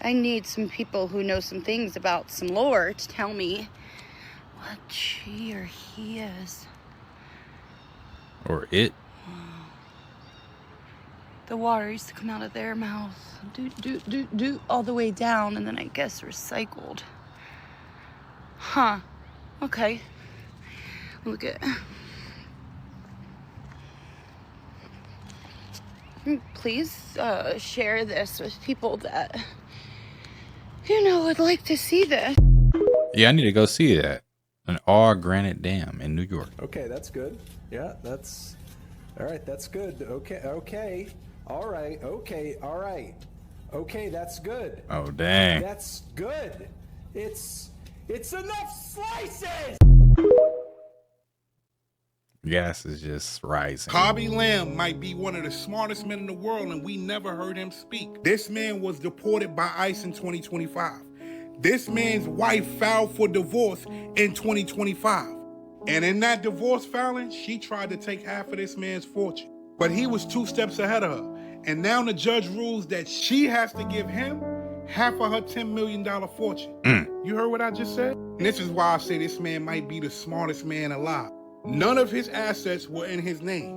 I need some people who know some things about some lore to tell me what she or he is.
Or it.
The water used to come out of their mouth, all the way down, and then I guess recycled. Huh. Okay. Look at. Please share this with people that, would like to see this.
Yeah, I need to go see that. An all granite dam in New York.
Okay, that's good. Yeah, that's all right. That's good. Okay. All right. Okay. All right. Okay, that's good.
Oh, dang.
That's good. It's enough slices.
Gas is just rising.
Khaby Lame might be one of the smartest men in the world, and we never heard him speak. This man was deported by ICE in 2025. This man's wife filed for divorce in 2025. And in that divorce filing, she tried to take half of this man's fortune. But he was 2 steps ahead of her. And now the judge rules that she has to give him half of her $10 million fortune. You heard what I just said? And this is why I say this man might be the smartest man alive. None of his assets were in his name.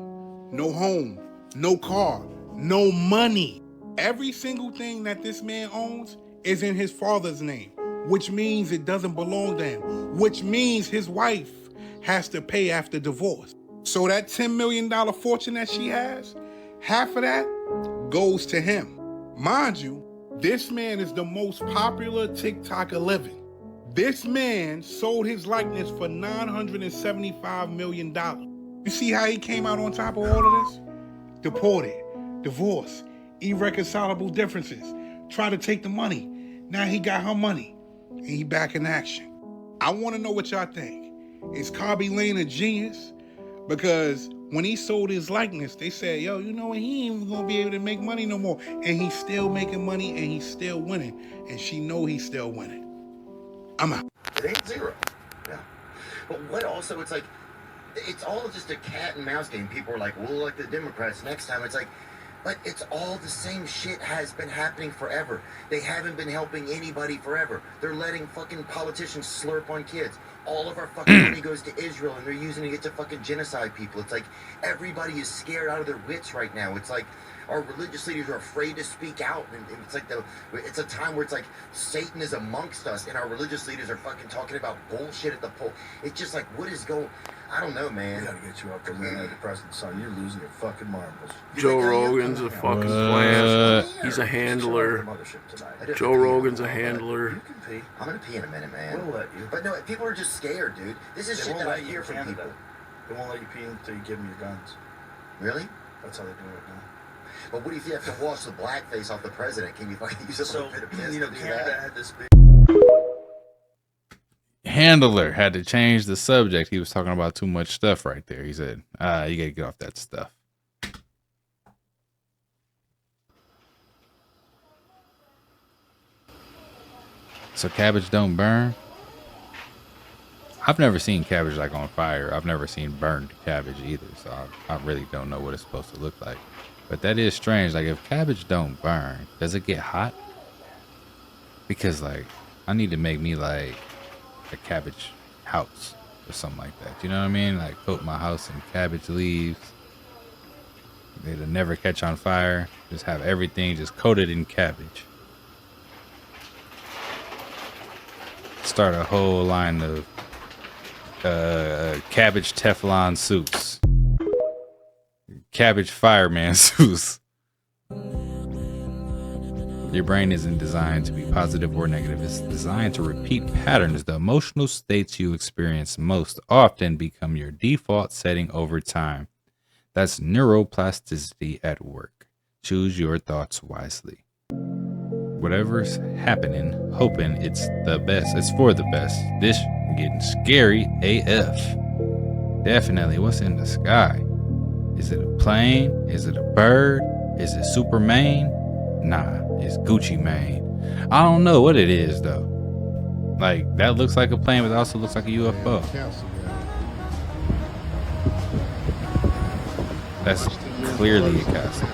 No home, no car, no money. Every single thing that this man owns is in his father's name, which means it doesn't belong to him, which means his wife has to pay after divorce. So that $10 million fortune that she has, half of that goes to him. Mind you, this man is the most popular TikToker living. This man sold his likeness for $975 million. You see how he came out on top of all of this? Deported, divorce, irreconcilable differences, try to take the money. Now he got her money and he back in action. I want to know what y'all think. Is Khaby Lame a genius? Because when he sold his likeness, they said, yo, you know what? He ain't even gonna be able to make money no more. And he's still making money and he's still winning. And she know he's still winning. I'm out.
It ain't zero. Yeah. But what also, it's like, it's all just a cat and mouse game. People are like, we'll elect the Democrats next time. It's like, but it's all the same shit has been happening forever. They haven't been helping anybody forever. They're letting fucking politicians slurp on kids. All of our fucking money goes to Israel and they're using it to fucking genocide people. It's like everybody is scared out of their wits right now. It's like our religious leaders are afraid to speak out. And it's like it's a time where it's like Satan is amongst us and our religious leaders are fucking talking about bullshit at the poll. It's just like, what is going... I don't know, man.
We gotta get you up there, man. Depressing, son. You're losing your fucking marbles.
Joe Rogan's a fucking plant. He's a handler. Joe Rogan's a handler.
I'm gonna pee in a minute, man.
We'll let you.
But no, people are just scared, dude. This is shit that I hear from people.
They won't let you pee until you give them your guns.
Really?
That's how they do it now.
But what if you have to wash the blackface off the president? Can you fucking use a little bit of piss to do
Canada
that?
had this big...
Handler had to change the subject. He was talking about too much stuff right there. He said, you gotta get off that stuff. So cabbage don't burn? I've never seen cabbage like on fire. I've never seen burned cabbage either. So I really don't know what it's supposed to look like. But that is strange. Like if cabbage don't burn, does it get hot? Because like, I need to make me like a cabbage house or something like that. You know what I mean? Like coat my house in cabbage leaves. It'll never catch on fire. Just have everything just coated in cabbage. Start a whole line of cabbage Teflon suits. Cabbage fireman suits. Your brain isn't designed to be positive or negative. It's designed to repeat patterns. The emotional states you experience most often become your default setting over time. That's neuroplasticity at work. Choose your thoughts wisely. Whatever's happening, hoping it's the best. It's for the best. This getting scary AF. Definitely. What's in the sky? Is it a plane? Is it a bird? Is it Superman? Nah, it's Gucci Mane. I don't know what it is though. Like that looks like a plane, but it also looks like a UFO. That's clearly a castle.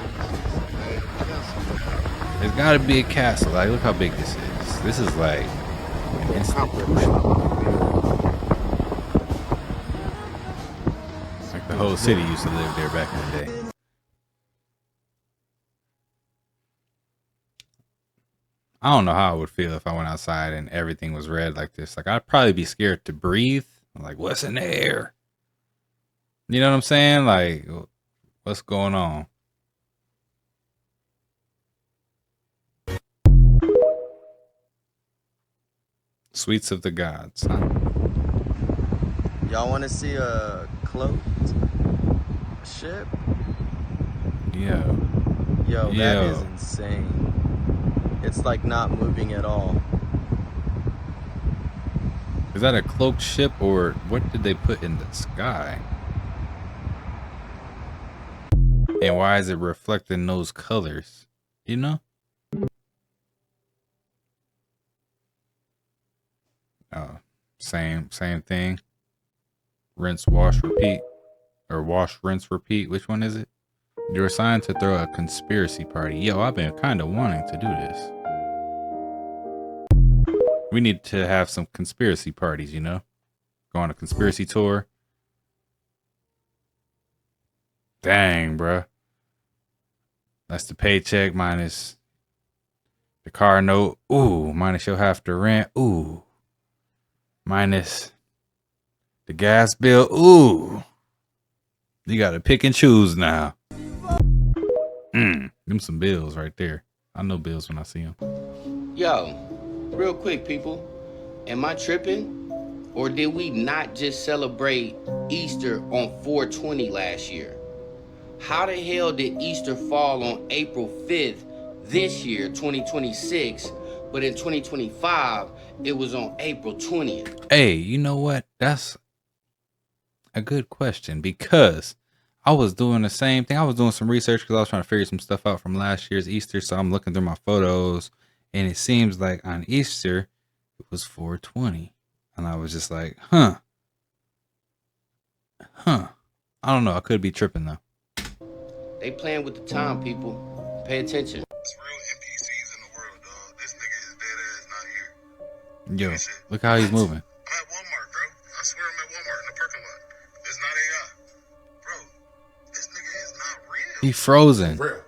There's gotta be a castle. Like look how big this is. This is like an instant ocean. Like the whole city used to live there back in the day. I don't know how I would feel if I went outside and everything was red like this. Like, I'd probably be scared to breathe. I'm like, what's in the air? You know what I'm saying? Like, what's going on? Sweets of the gods.
Y'all want to see a cloaked ship?
Yo.
Yo, that is insane. It's like not moving at all.
Is that a cloaked ship or what did they put in the sky? And why is it reflecting those colors? You know? Same thing. Rinse, wash, repeat. Or wash, rinse, repeat. Which one is it? You're assigned to throw a conspiracy party. Yo, I've been kind of wanting to do this. We need to have some conspiracy parties, you know? Go on a conspiracy tour. Dang, bruh. That's the paycheck minus The car note, ooh, minus your half the rent, ooh. Minus the gas bill, ooh. You gotta pick and choose now. Them some bills right there. I know bills when I see them.
Yo, real quick, people. Am I tripping? Or did we not just celebrate Easter on 4/20 last year? How the hell did Easter fall on April 5th this year, 2026, but in 2025, it was on April 20th?
Hey, you know what? That's a good question because I was doing the same thing. I was doing some research because I was trying to figure some stuff out from last year's Easter. So I'm looking through my photos and it seems like on Easter, it was 4/20. And I was just like, huh. I don't know. I could be tripping though.
They playing with the time, people. Pay attention.
Yo, look how he's moving. He frozen.
Real.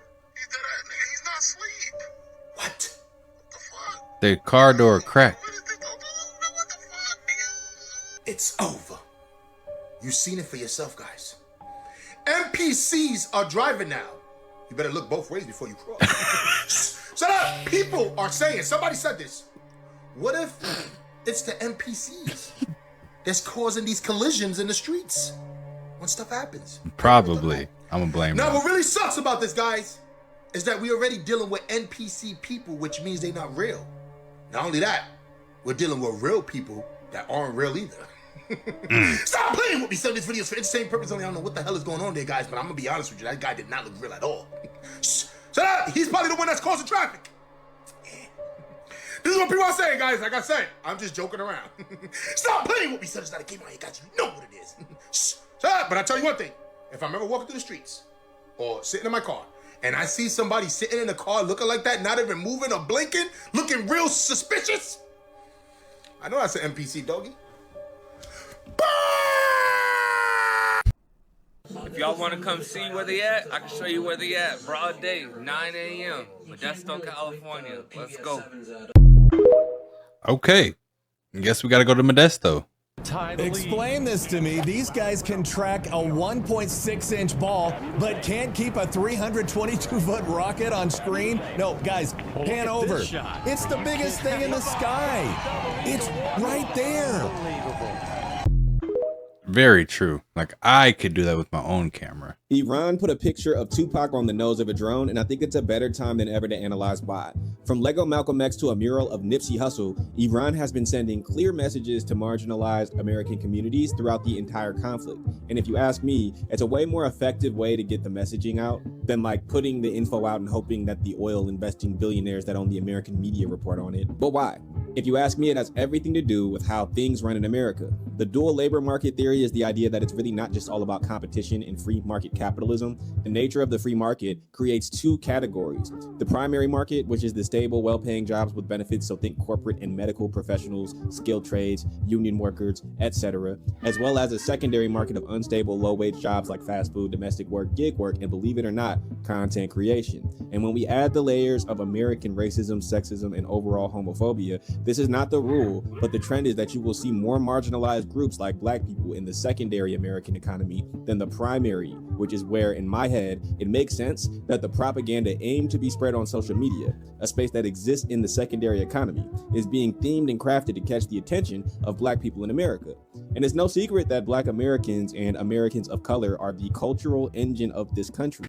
The car door cracked.
It's over. You've seen it for yourself, guys. NPCs are driving now. You better look both ways before you cross. Shut up! People are saying, somebody said this. What if it's the NPCs that's causing these collisions in the streets when stuff happens?
Probably. I'm gonna blame
Now,
them.
what really sucks about this, guys, is that we're already dealing with NPC people, which means they're not real. Not only that, we're dealing with real people that aren't real either. Stop playing with me. Some of these videos for entertainment purpose only. I don't know what the hell is going on there, guys, but I'm gonna be honest with you. That guy did not look real at all. Shut up! He's probably the one that's causing traffic. This is what people are saying, guys. Like I said, I'm just joking around. Stop playing with me, son. It's not a game. I ain't got you. You know what it is. Shut up! But I tell you one thing. If I'm ever walking through the streets or sitting in my car and I see somebody sitting in a car looking like that, not even moving or blinking, looking real suspicious, I know that's an NPC, doggy.
If y'all want to come see where they at, I can show you where they at. Broad day, 9 a.m. Modesto, California. Let's go.
Okay. Guess we gotta go to Modesto.
Explain this to me. These guys can track a 1.6-inch ball, but can't keep a 322-foot rocket on screen? No, guys, pan over. It's the biggest thing in the sky. It's right there.
Very true. Like, I could do that with my own camera.
Iran put a picture of Tupac on the nose of a drone, and I think it's a better time than ever to analyze why. From Lego Malcolm X to a mural of Nipsey Hussle, Iran has been sending clear messages to marginalized American communities throughout the entire conflict. And if you ask me, it's a way more effective way to get the messaging out than like putting the info out and hoping that the oil investing billionaires that own the American media report on it. But why? If you ask me, it has everything to do with how things run in America. The dual labor market theory is the idea that it's really not just all about competition and free market capitalism. The nature of the free market creates two categories. The primary market, which is the stable, well-paying jobs with benefits, so think corporate and medical professionals, skilled trades, union workers, etc., as well as a secondary market of unstable, low-wage jobs like fast food, domestic work, gig work, and believe it or not, content creation. And when we add the layers of American racism, sexism, and overall homophobia, this is not the rule, but the trend is that you will see more marginalized groups like Black people in the secondary American economy than the primary, which is where, in my head, it makes sense that the propaganda aimed to be spread on social media, a space that exists in the secondary economy, is being themed and crafted to catch the attention of Black people in America. And it's no secret that Black Americans and Americans of color are the cultural engine of this country.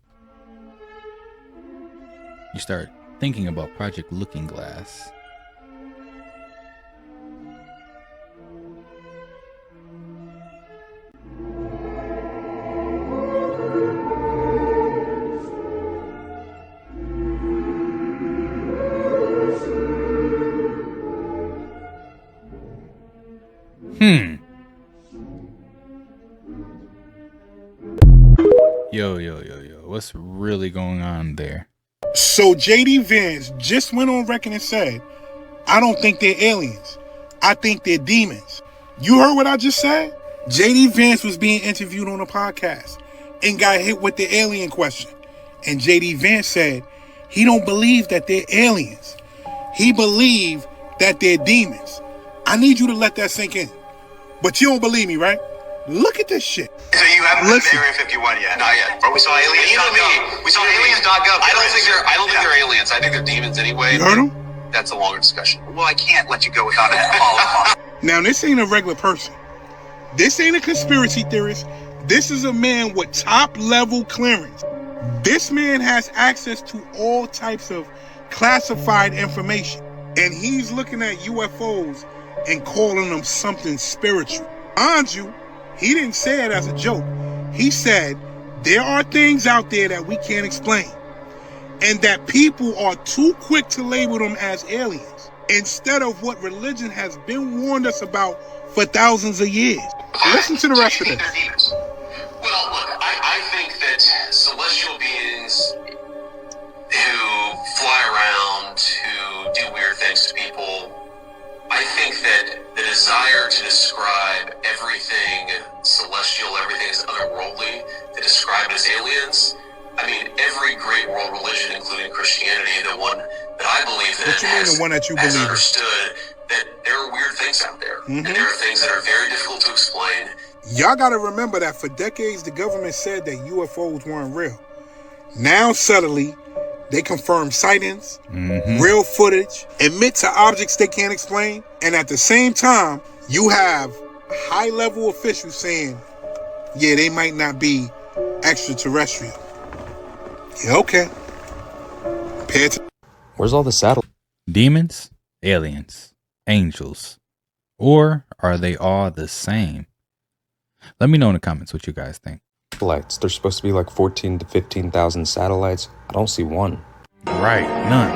You start thinking about Project Looking Glass. Yo. What's really going on there?
So JD Vance just went on record and said, I don't think they're aliens. I think they're demons. You heard what I just said? JD Vance was being interviewed on a podcast and got hit with the alien question. And JD Vance said he don't believe that they're aliens. he believed that they're demons. I need you to let that sink in. But you don't believe me, right? Look at this shit.
So you haven't been to Area 51 yet? Not yet. Bro, we saw aliens.gov. We saw aliens.gov. I don't think they're aliens. I think they're demons anyway.
You heard him?
That's a longer discussion. Well, I can't let you go without a follow-up.
Now, this ain't a regular person. This ain't a conspiracy theorist. This is a man with top-level clearance. This man has access to all types of classified information. And he's looking at UFOs and calling them something spiritual. Mind you, he didn't say it as a joke. He said, there are things out there that we can't explain. And that people are too quick to label them as aliens, instead of what religion has been warned us about for thousands of years. Listen to the rest of this.
Well, look, I think that celestial beings who fly around, who do weird things to people, I think that the desire to describe everything celestial, everything is otherworldly, to describe it as aliens, I mean, every great world religion, including Christianity, the one that I believe in, has understood that there are weird things out there. And there are things that are very difficult to explain.
Y'all got to remember that for decades, the government said that UFOs weren't real. Now, suddenly, they confirm sightings, real footage, admit to objects they can't explain. And at the same time, you have high-level officials saying, yeah, they might not be extraterrestrial. Yeah, okay.
Where's all the satellites? Demons, aliens, angels, or are they all the same? Let me know in the comments what you guys think.
Satellites. There's supposed to be like 14 to 15,000 satellites. I don't see one.
Right, none.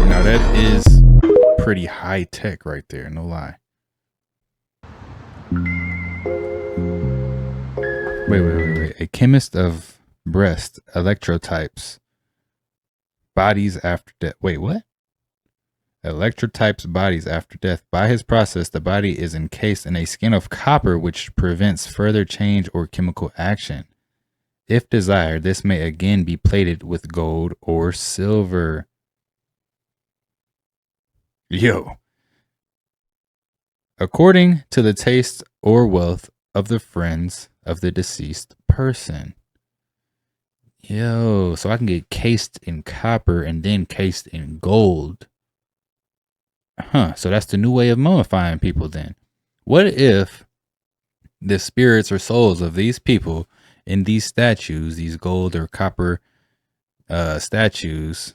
Now that is pretty high tech right there, no lie. Wait. A chemist of breast electrotypes bodies after death. Wait, what? Electrotypes bodies after death. By his process, the body is encased in a skin of copper, which prevents further change or chemical action. If desired, this may again be plated with gold or silver. Yo. According to the taste or wealth of the friends of the deceased person. Yo, so I can get cased in copper and then cased in gold. So that's the new way of mummifying people then. What if the spirits or souls of these people in these statues, these gold or copper statues,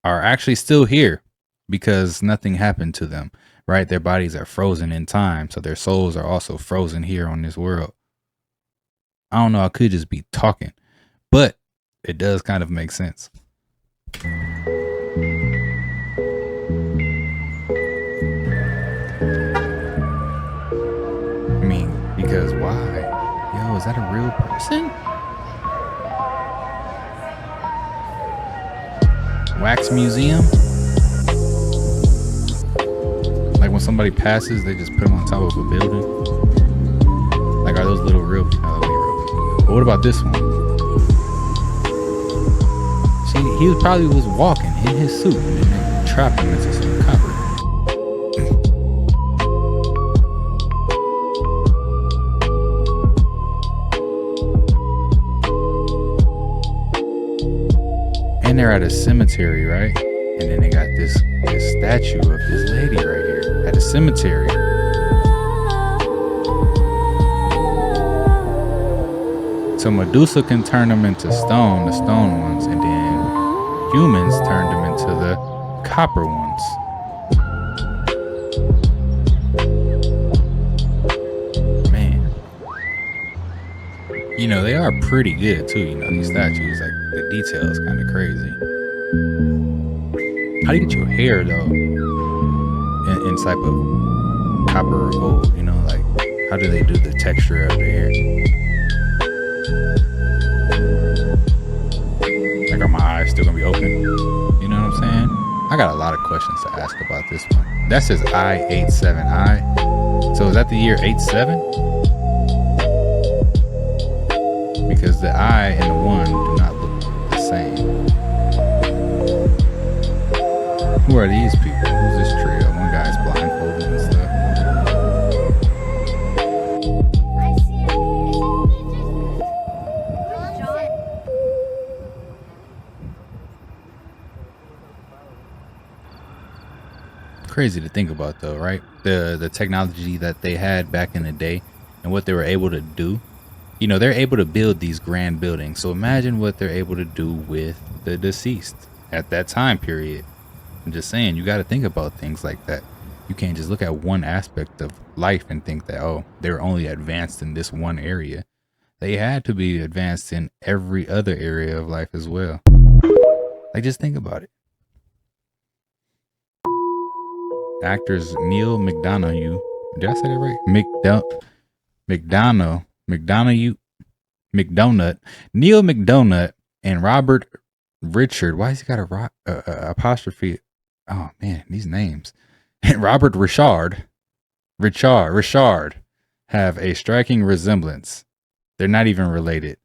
are actually still here because nothing happened to them, right? Their bodies are frozen in time, so their souls are also frozen here on this world. I don't know, I could just be talking, but it does kind of make sense. Because why? Yo, is that a real person? Wax museum? Like when somebody passes, they just put them on top of a building? Like, are those little real people? No, real. But what about this one? See, he probably was walking in his suit and then they trapped him into some copper. And they're at a cemetery, right? And then they got this statue of this lady right here at a cemetery. So Medusa can turn them into stone, the stone ones, and then humans turn them into the copper ones. Man. You know, they are pretty good too, you know, these statues, like the detail is kind of crazy. How do you get your hair though in type of copper or gold, you know, like how do they do the texture of the hair? Like, are my eyes still gonna be open? You know what I'm saying? I got a lot of questions to ask about this one. That says I-87I. So is that the year 87? Because the I and the 1 do not look the same. Who are these people? Who's this trio? One guy's blindfolded and stuff. Crazy to think about though, right? The technology that they had back in the day and what they were able to do. You know, they're able to build these grand buildings. So imagine what they're able to do with the deceased at that time period. I'm just saying, you got to think about things like that. You can't just look at one aspect of life and think that, oh, they're only advanced in this one area. They had to be advanced in every other area of life as well. Like, just think about it. Actors Neil McDonough, did I say that right? Neil McDonough and Robert Richard. Why has he got a apostrophe? Oh man, these names. And Robert Richard have a striking resemblance. They're not even related.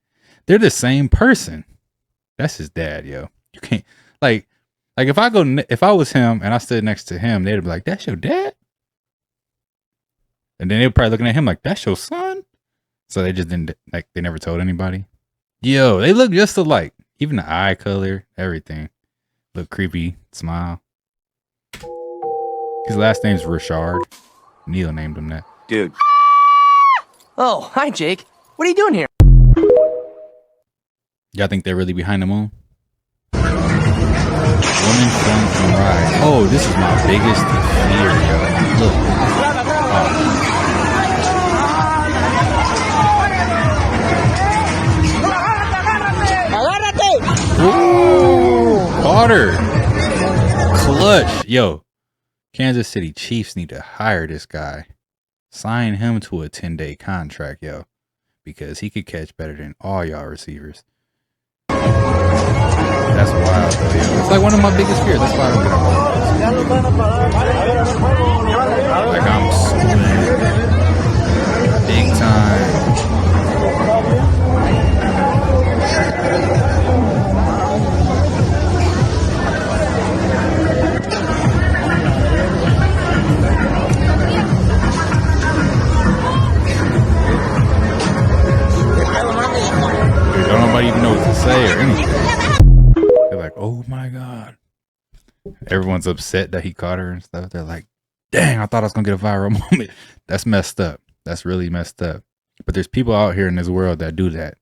They're the same person. That's his dad, yo. You can't like if I was him and I stood next to him, they'd be like, "That's your dad," and then they're probably looking at him like, "That's your son." So they just didn't, like, they never told anybody. Yo, they look just alike. Even the eye color, everything. Look creepy, smile. His last name's Richard. Neil named him that.
Dude. Oh, hi, Jake. What are you doing here?
Y'all think they're really behind the moon? Woman from Ride. Oh, this is my biggest fear, yo. Look. Oh. Ooh, Carter. Clutch. Yo, Kansas City Chiefs need to hire this guy. Sign him to a 10-day contract, yo. Because he could catch better than all y'all receivers. That's wild, though, yo. It's like one of my biggest fears. That's why I don't get on. Like, I'm schooling. Big time. Don't nobody even know what to say or anything. They're like, oh my God. Everyone's upset that he caught her and stuff. They're like, dang, I thought I was going to get a viral moment. That's messed up. That's really messed up. But there's people out here in this world that do that.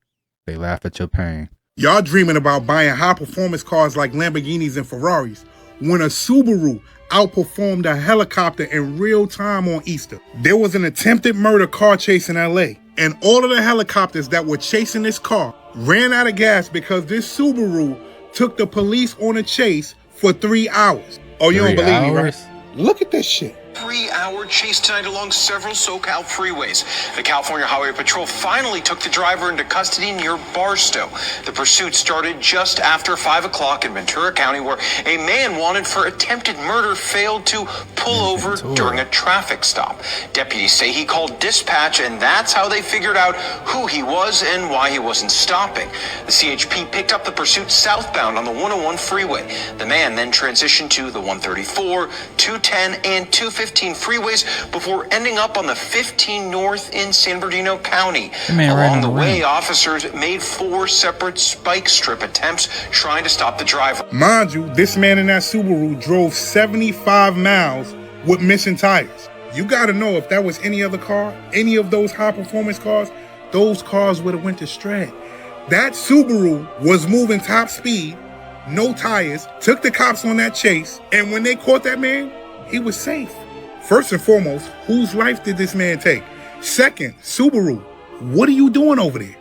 They laugh at your pain.
Y'all dreaming about buying high performance cars like Lamborghinis and Ferraris when a Subaru outperformed a helicopter in real time on Easter. There was an attempted murder car chase in LA, and all of the helicopters that were chasing this car ran out of gas because this Subaru took the police on a chase for 3 hours. Oh, you don't believe me, right? Look at this shit.
3-hour chase tonight along several SoCal freeways. The California Highway Patrol finally took the driver into custody near Barstow. The pursuit started just after 5 o'clock in Ventura County, where a man wanted for attempted murder failed to pull over during a traffic stop. Deputies say he called dispatch, and that's how they figured out who he was and why he wasn't stopping. The CHP picked up the pursuit southbound on the 101 freeway. The man then transitioned to the 134, 210, and 215 freeways before ending up on the 15 North in San Bernardino County. Along the way, officers made 4 separate spike strip attempts trying to stop the driver.
Mind you, this man in that Subaru drove 75 miles with missing tires. You gotta know, if that was any other car, any of those high performance cars, those cars would have went to shred. That Subaru was moving top speed, no tires, took the cops on that chase, and when they caught that man, he was safe. First and foremost, whose life did this man take? Second, Subaru, what are you doing over there?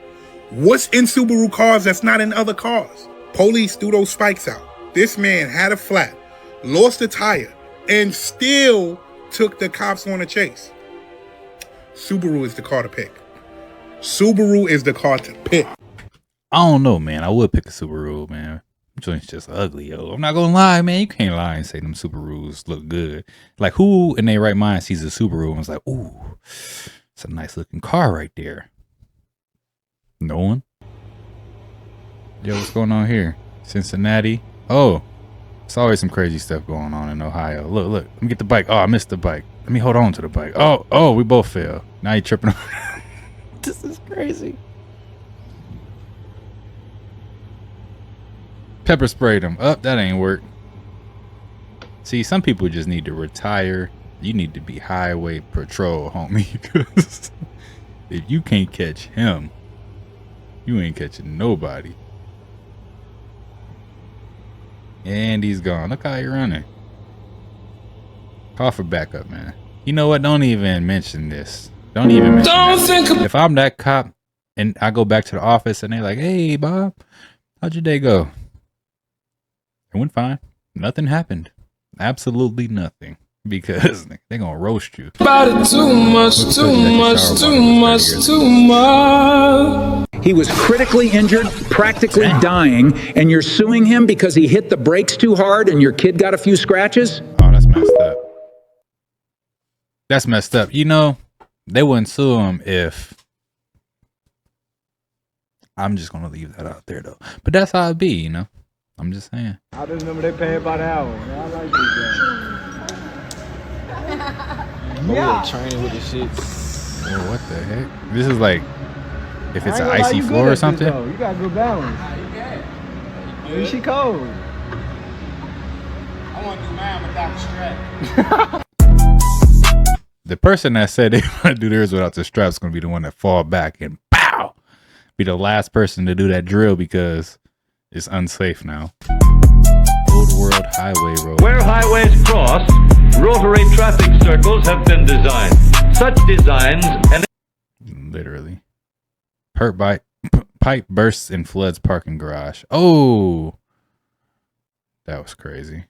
What's in Subaru cars that's not in other cars? Police threw those spikes out. This man had a flat, lost a tire, and still took the cops on a chase. Subaru is the car to pick. Subaru is the car to pick.
I don't know, man. I would pick a Subaru, man. Joint's just ugly, yo. I'm not gonna lie, man. You can't lie and say them Subarus look good. Like, who in their right mind sees a Subaru and was like, ooh, it's a nice looking car right there? No one? Yo, what's going on here? Cincinnati. Oh, There's always some crazy stuff going on in Ohio. Look, let me get the bike. Oh, I missed the bike. Let me hold on to the bike. Oh, we both fell. Now you tripping over. This is crazy. Pepper sprayed him. That ain't work. See, some people just need to retire. You need to be highway patrol, homie. Because if you can't catch him, you ain't catching nobody. And he's gone. Look how he running. Call for backup, man. You know what? Don't even mention this. Don't even mention it. If I'm that cop and I go back to the office and they're like, "Hey, Bob, how'd your day go?" It went fine. Nothing happened. Absolutely nothing. Because they're going to roast you.
About it too much. He was critically injured, practically dying, and you're suing him because he hit the brakes too hard and your kid got a few scratches?
Oh, that's messed up. That's messed up. You know, they wouldn't sue him if... I'm just going to leave that out there, though. But that's how it be, you know? I'm just saying.
I just remember they pay by the hour. Man, I like this guy.
Yeah. Training with the shits.
Oh, what the heck? This is like, if it's an icy floor or something.
You got good balance. Yeah, she cold.
I want to do mine without the strap.
The person that said they want to do theirs without the strap is going to be the one that fall back and pow, be the last person to do that drill because it's unsafe now. Old World Highway Road.
Where highways cross, rotary traffic circles have been designed. Such designs and
literally. Pipe bursts and floods parking garage. Oh, that was crazy.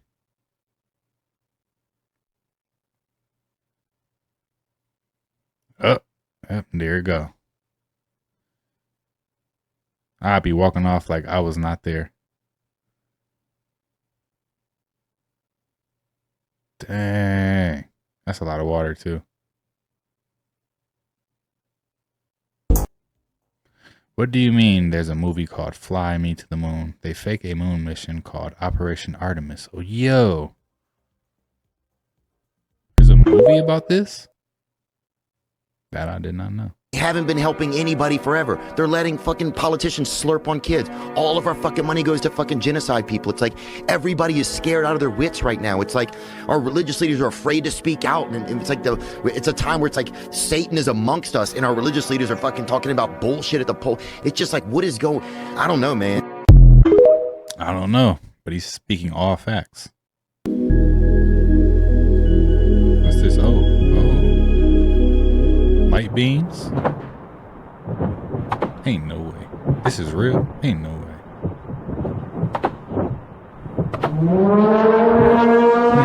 Yep, there you go. I'd be walking off like I was not there. Dang. That's a lot of water too. What do you mean there's a movie called Fly Me to the Moon? They fake a moon mission called Operation Artemis. Oh, yo. There's a movie about this? That I did not know.
They haven't been helping anybody forever. They're letting fucking politicians slurp on kids. All of our fucking money goes to fucking genocide people. It's like everybody is scared out of their wits right now. It's like our religious leaders are afraid to speak out, and it's like it's a time where it's like Satan is amongst us, and our religious leaders are fucking talking about bullshit at the poll. It's just like, what is going? I don't know, man.
I don't know, but he's speaking all facts. What's this? Oh. Light beams? Ain't no way. This is real? Ain't no way.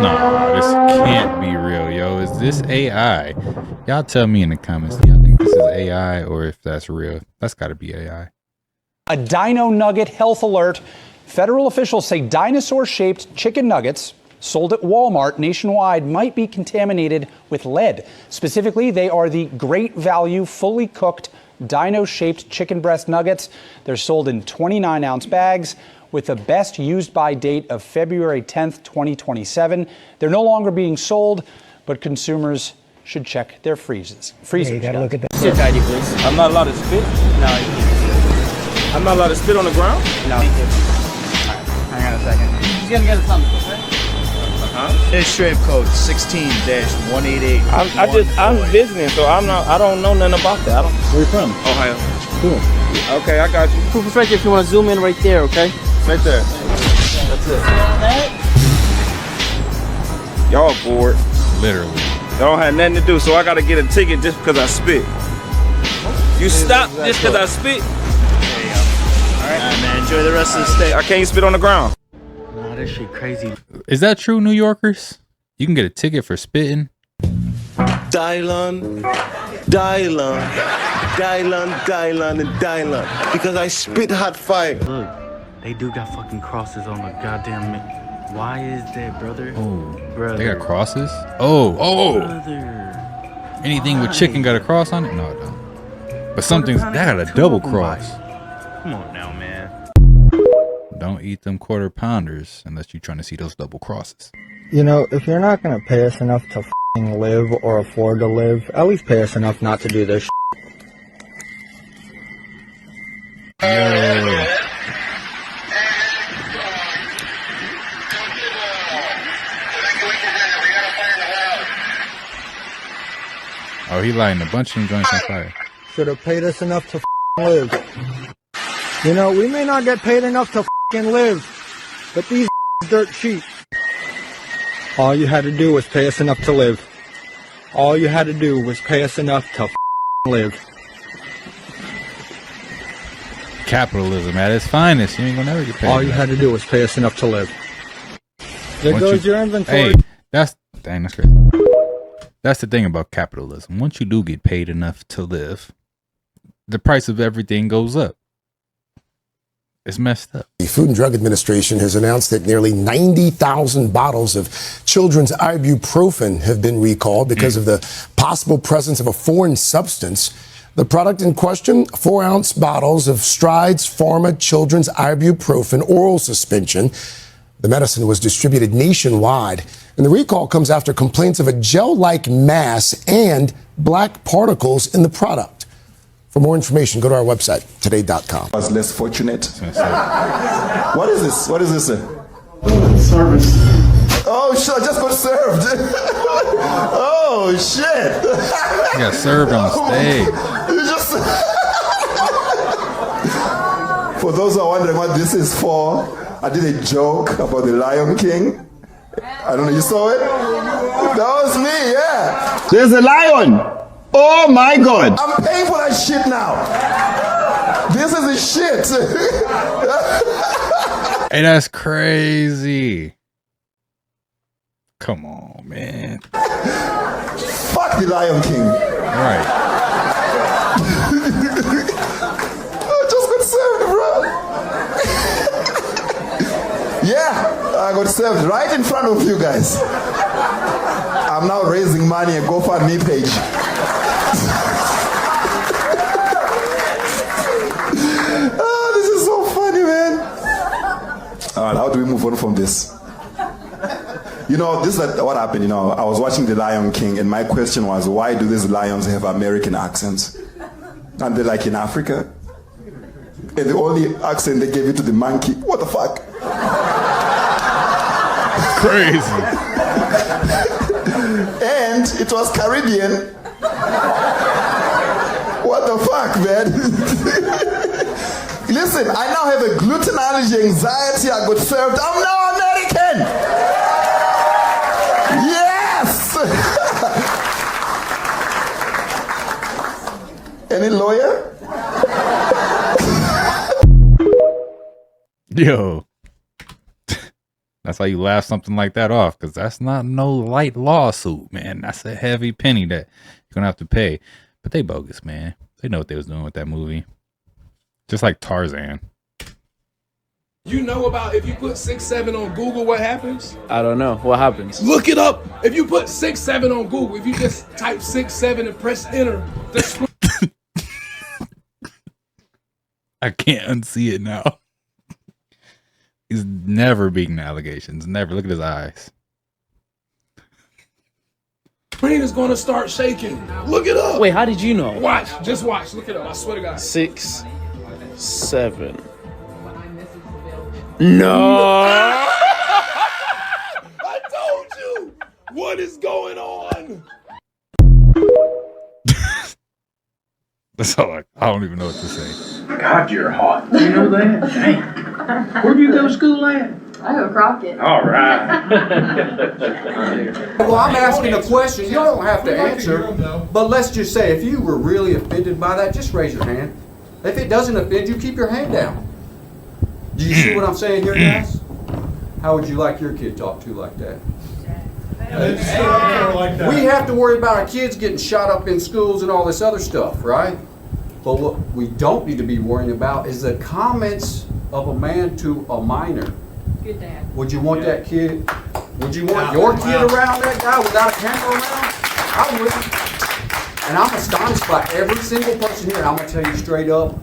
Nah, this can't be real, yo. Is this AI? Y'all tell me in the comments. Do y'all think this is AI or if that's real? That's gotta be AI.
A Dino Nugget health alert. Federal officials say dinosaur-shaped chicken nuggets sold at Walmart nationwide might be contaminated with lead. Specifically, they are the Great Value fully cooked dino-shaped chicken breast nuggets. They're sold in 29-ounce bags with a best used by date of February 10th, 2027. They're no longer being sold, but consumers should check their freezers.
Yeah, you gotta look at that.
Sit tidy, please. I'm not allowed to spit? No, you can't. I'm not allowed to spit on the ground? No, you can't.
Hang on a second.
He's gonna get a thumbs up, right?
Administrative code 16-188.
I'm visiting, so I don't know nothing about that.
Where you from?
Ohio.
Cool.
Okay, I got you.
Proof of fetch if you want to zoom in right there, okay?
Right there. That's it. Y'all bored.
Literally.
Y'all don't have nothing to do, so I gotta get a ticket just because I spit. You stop just because I spit.
There you go. All right, man. Enjoy the rest of the stay.
I can't spit on the ground.
Nah, this shit crazy.
Is that true, New Yorkers? You can get a ticket for spitting.
Dylan, and Dylan. Because I spit hot fire.
Look, they do got fucking crosses on the goddamn. Why is that, brother?
Oh,
brother.
They got crosses? Oh.
Brother.
Anything with chicken got a cross on it? No, it don't. But something's that got a double cross.
Come on now, man.
Don't eat them quarter pounders unless you're trying to see those double crosses.
You know, if you're not gonna pay us enough to f***ing live or afford to live, at least pay us enough not to do this
Yo. Oh, he lighting a bunch of them joints on fire.
Should have paid us enough to f***ing live. You know, we may not get paid enough to f***ing live, but these dirt cheap. All you had to do was pay us enough to live. All you had to do was pay us enough to f***ing live.
Capitalism at its finest. You ain't gonna never get paid.
All you had to do was pay us enough to live. There goes your inventory.
Hey, that's crazy. That's the thing about capitalism. Once you do get paid enough to live, the price of everything goes up. It's messed up.
The Food and Drug Administration has announced that nearly 90,000 bottles of children's ibuprofen have been recalled because of the possible presence of a foreign substance. The product in question, 4-ounce bottles of Strides Pharma Children's Ibuprofen Oral Suspension. The medicine was distributed nationwide, and the recall comes after complaints of a gel-like mass and black particles in the product. For more information, go to our website, today.com.
I was less fortunate. What is this? What is this?
Service.
Oh, shit, I just got served. Oh, shit.
You got served on stage.
You just... For those who are wondering what this is for, I did a joke about the Lion King. I don't know, you saw it? That was me, yeah. There's a lion. Oh my God. I'm paying for that shit now. This is the shit.
Hey, that's crazy. Come on, man.
Fuck the Lion King.
Right.
I just got served, bro. Yeah, I got served right in front of you guys. I'm now raising money and GoFundMe page. Oh, this is so funny, man. All right, how do we move on from this? You know, this is what happened. You know, I was watching The Lion King, and my question was, why do these lions have American accents? And they're like in Africa. And the only accent they gave it to the monkey. What the fuck?
Crazy.
And it was Caribbean. What the fuck, man? Listen, I now have a gluten allergy, anxiety. I got served. I'm now American. Yes. Any lawyer?
Yo. That's how you laugh something like that off, because that's not no light lawsuit, man. That's a heavy penny that you're going to have to pay. But they bogus, man. They know what they was doing with that movie. Just like Tarzan.
You know about if you put 6'7" on Google, what happens?
I don't know. What happens?
Look it up. If you put 6'7" on Google, if you just type 6'7" and press enter,
I can't unsee it now. He's never beating allegations. Never. Look at his eyes.
screen is going to start shaking. Look it up.
Wait, how did you know?
Watch. Just watch. Look it up. I swear to God.
6, 7. No.
I told you. What is going on?
That's all I don't even know what to say.
God, you're hot. You know that? Dang. Where'd you go to school at?
I go Crockett.
All right.
Well, I'm asking a question. You don't have to answer. But let's just say, if you were really offended by that, just raise your hand. If it doesn't offend you, keep your hand down. Do you see what I'm saying here, guys? How would you like your kid talked to like that? We have to worry about our kids getting shot up in schools and all this other stuff, right? But what we don't need to be worrying about is the comments of a man to a minor.
Good dad.
Would you want that kid? Would you want your kid around that guy without a camera around? I wouldn't. And I'm astonished by every single person here. I'm gonna tell you straight up,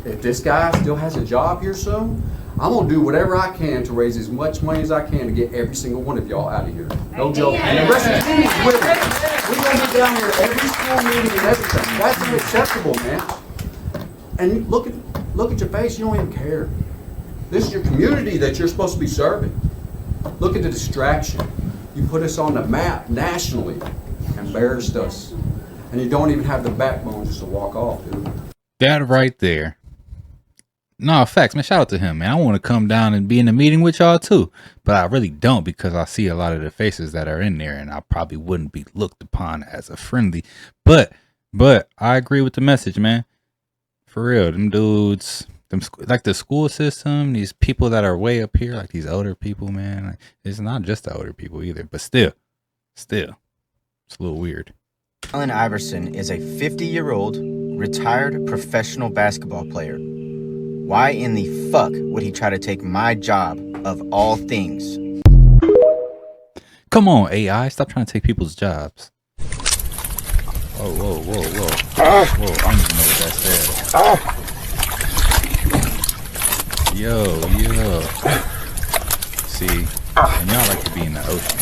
if this guy still has a job here soon, I'm gonna do whatever I can to raise as much money as I can to get every single one of y'all out of here. No joke. And the rest of the team is with me. We're gonna be down here every school meeting and everything. That's unacceptable, man. And look at your face. You don't even care. This is your community that you're supposed to be serving. Look at the distraction. You put us on the map nationally, embarrassed us, and you don't even have the backbone just to walk off, dude.
That right there. No, facts, man. Shout out to him, man. I want to come down and be in the meeting with y'all too, but I really don't because I see a lot of the faces that are in there, and I probably wouldn't be looked upon as a friendly. But I agree with the message, man. For real, them dudes, like the school system, these people that are way up here, like these older people, man. Like, it's not just the older people either, but still, it's a little weird.
Allen Iverson is a 50-year-old retired professional basketball player. Why in the fuck would he try to take my job of all things?
Come on, AI, stop trying to take people's jobs. Whoa. Whoa, I don't even know what that said. Yo. See, and y'all like to be in the ocean.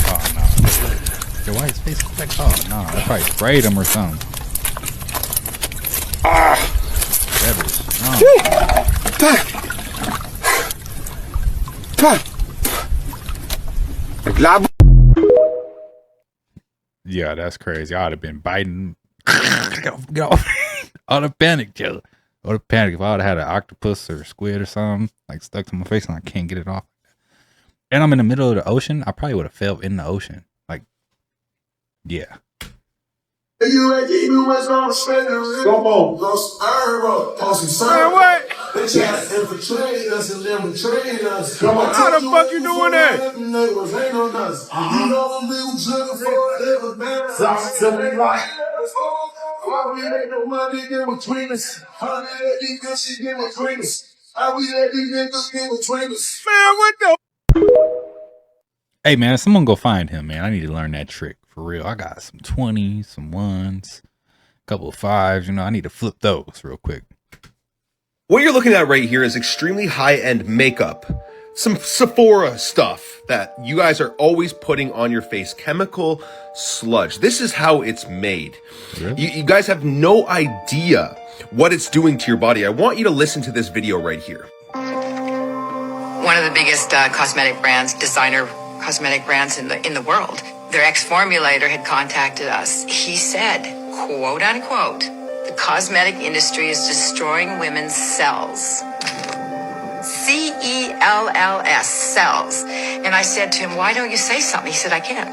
Oh, no. Yo, why his face is like, oh, no, I probably sprayed him or something. Yeah, that's crazy. I'd have been biting. Get off. I'd have panicked, yo. I would have panicked if I would have had an octopus or squid or something like stuck to my face and I can't get it off. And I'm in the middle of the ocean. I probably would have fell in the ocean. Like, yeah.
You ain't even what's on the spectrum. Come on.
What?
They try to infiltrate us and then betray us.
Come on. How the fuck you doing that?
You know when we was looking for it, it was bad. Something like why we let no money get between us? How we let these bitches get between us? How we let these niggas get between us?
Man, what the?
Hey, man, someone go find him, man. I need to learn that trick. For real. I got some 20s, some 1s, a couple of 5s. You know, I need to flip those real quick.
What you're looking at right here is extremely high-end makeup. Some Sephora stuff that you guys are always putting on your face. Chemical sludge. This is how it's made. Really? You guys have no idea what it's doing to your body. I want you to listen to this video right here.
One of the biggest cosmetic brands, designer cosmetic brands in the world. Their ex-formulator had contacted us. He said, quote unquote, the cosmetic industry is destroying women's cells. C-E-L-L-S, cells. And I said to him, why don't you say something? He said, I can't.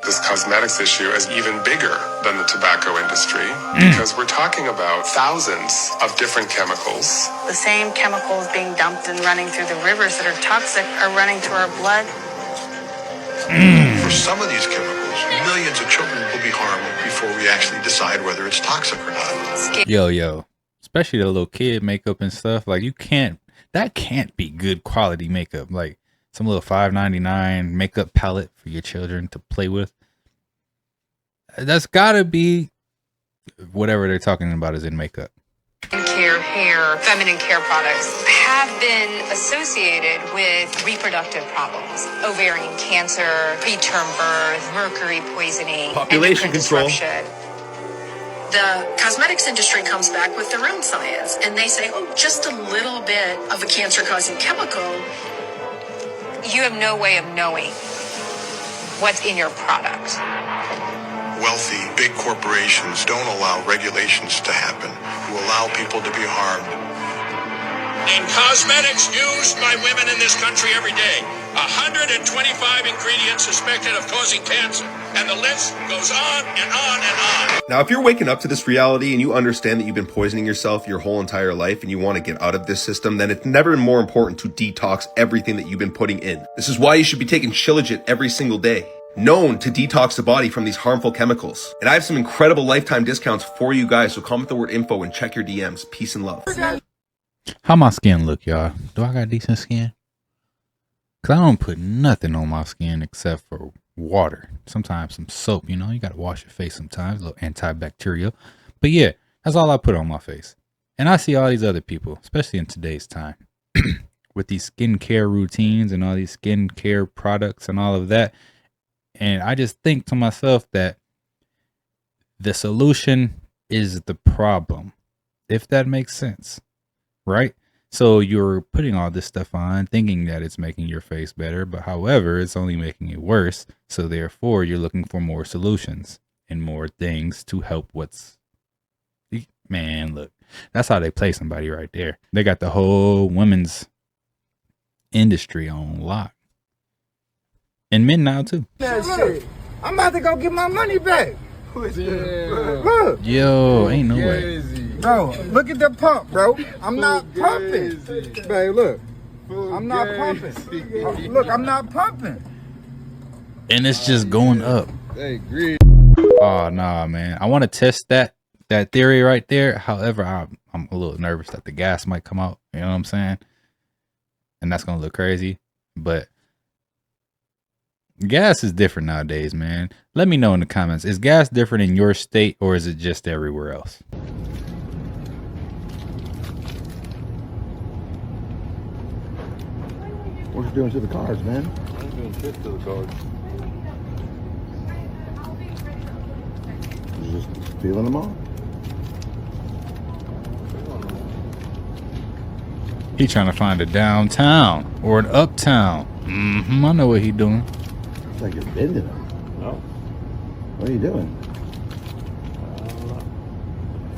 This cosmetics issue is even bigger than the tobacco industry because we're talking about thousands of different chemicals.
The same chemicals being dumped and running through the rivers that are toxic are running through our blood.
For some of these chemicals, millions of children will be harmed before we actually decide whether it's toxic or not.
Yo. Especially the little kid makeup and stuff. Like, that can't be good quality makeup. Like, some little $5.99 makeup palette for your children to play with. That's gotta be whatever they're talking about is in makeup.
Care, hair, feminine care products have been associated with reproductive problems, ovarian cancer, preterm birth, mercury poisoning,
population control.
Disruption. The cosmetics industry comes back with their own science, and they say, oh, just a little bit of a cancer-causing chemical. You have no way of knowing what's in your product.
Wealthy, big corporations don't allow regulations to happen, who allow people to be harmed.
In cosmetics used by women in this country every day, 125 ingredients suspected of causing cancer. And the list goes on and on and on.
Now, if you're waking up to this reality and you understand that you've been poisoning yourself your whole entire life and you want to get out of this system, then it's never been more important to detox everything that you've been putting in. This is why you should be taking Shilajit every single day, known to detox the body from these harmful chemicals. And I have some incredible lifetime discounts for you guys, so comment the word info and check your DMs. Peace and love.
How my skin look, y'all? Do I got decent skin? Because I don't put nothing on my skin except for water. Sometimes some soap, you know. You got to wash your face sometimes, a little antibacterial. But yeah, that's all I put on my face. And I see all these other people, especially in today's time, with these skincare routines and all these skincare products and all of that. And I just think to myself that the solution is the problem, if that makes sense, right? So you're putting all this stuff on thinking that it's making your face better, but however, it's only making it worse. So therefore, you're looking for more solutions and more things to help man, look, that's how they play somebody right there. They got the whole women's industry on lock. And men now too.
Look, I'm about to go get my money back. Look.
Yo, ain't no way.
Bro, look at the pump, bro. I'm not pumping. Babe, look. I'm not pumping. Look, I'm not pumping.
And it's just going up. Oh, nah, man. I want to test that theory right there. However, I'm a little nervous that the gas might come out. You know what I'm saying? And that's going to look crazy. But gas is different nowadays, man. Let me know in the comments. Is gas different in your state or is it just everywhere else?
What you doing to the cars, man?
I'm doing shit to the cars.
You just feeling them all?
He trying to find a downtown or an uptown. I know what he doing.
It's like you're bending them.
No.
What are you doing?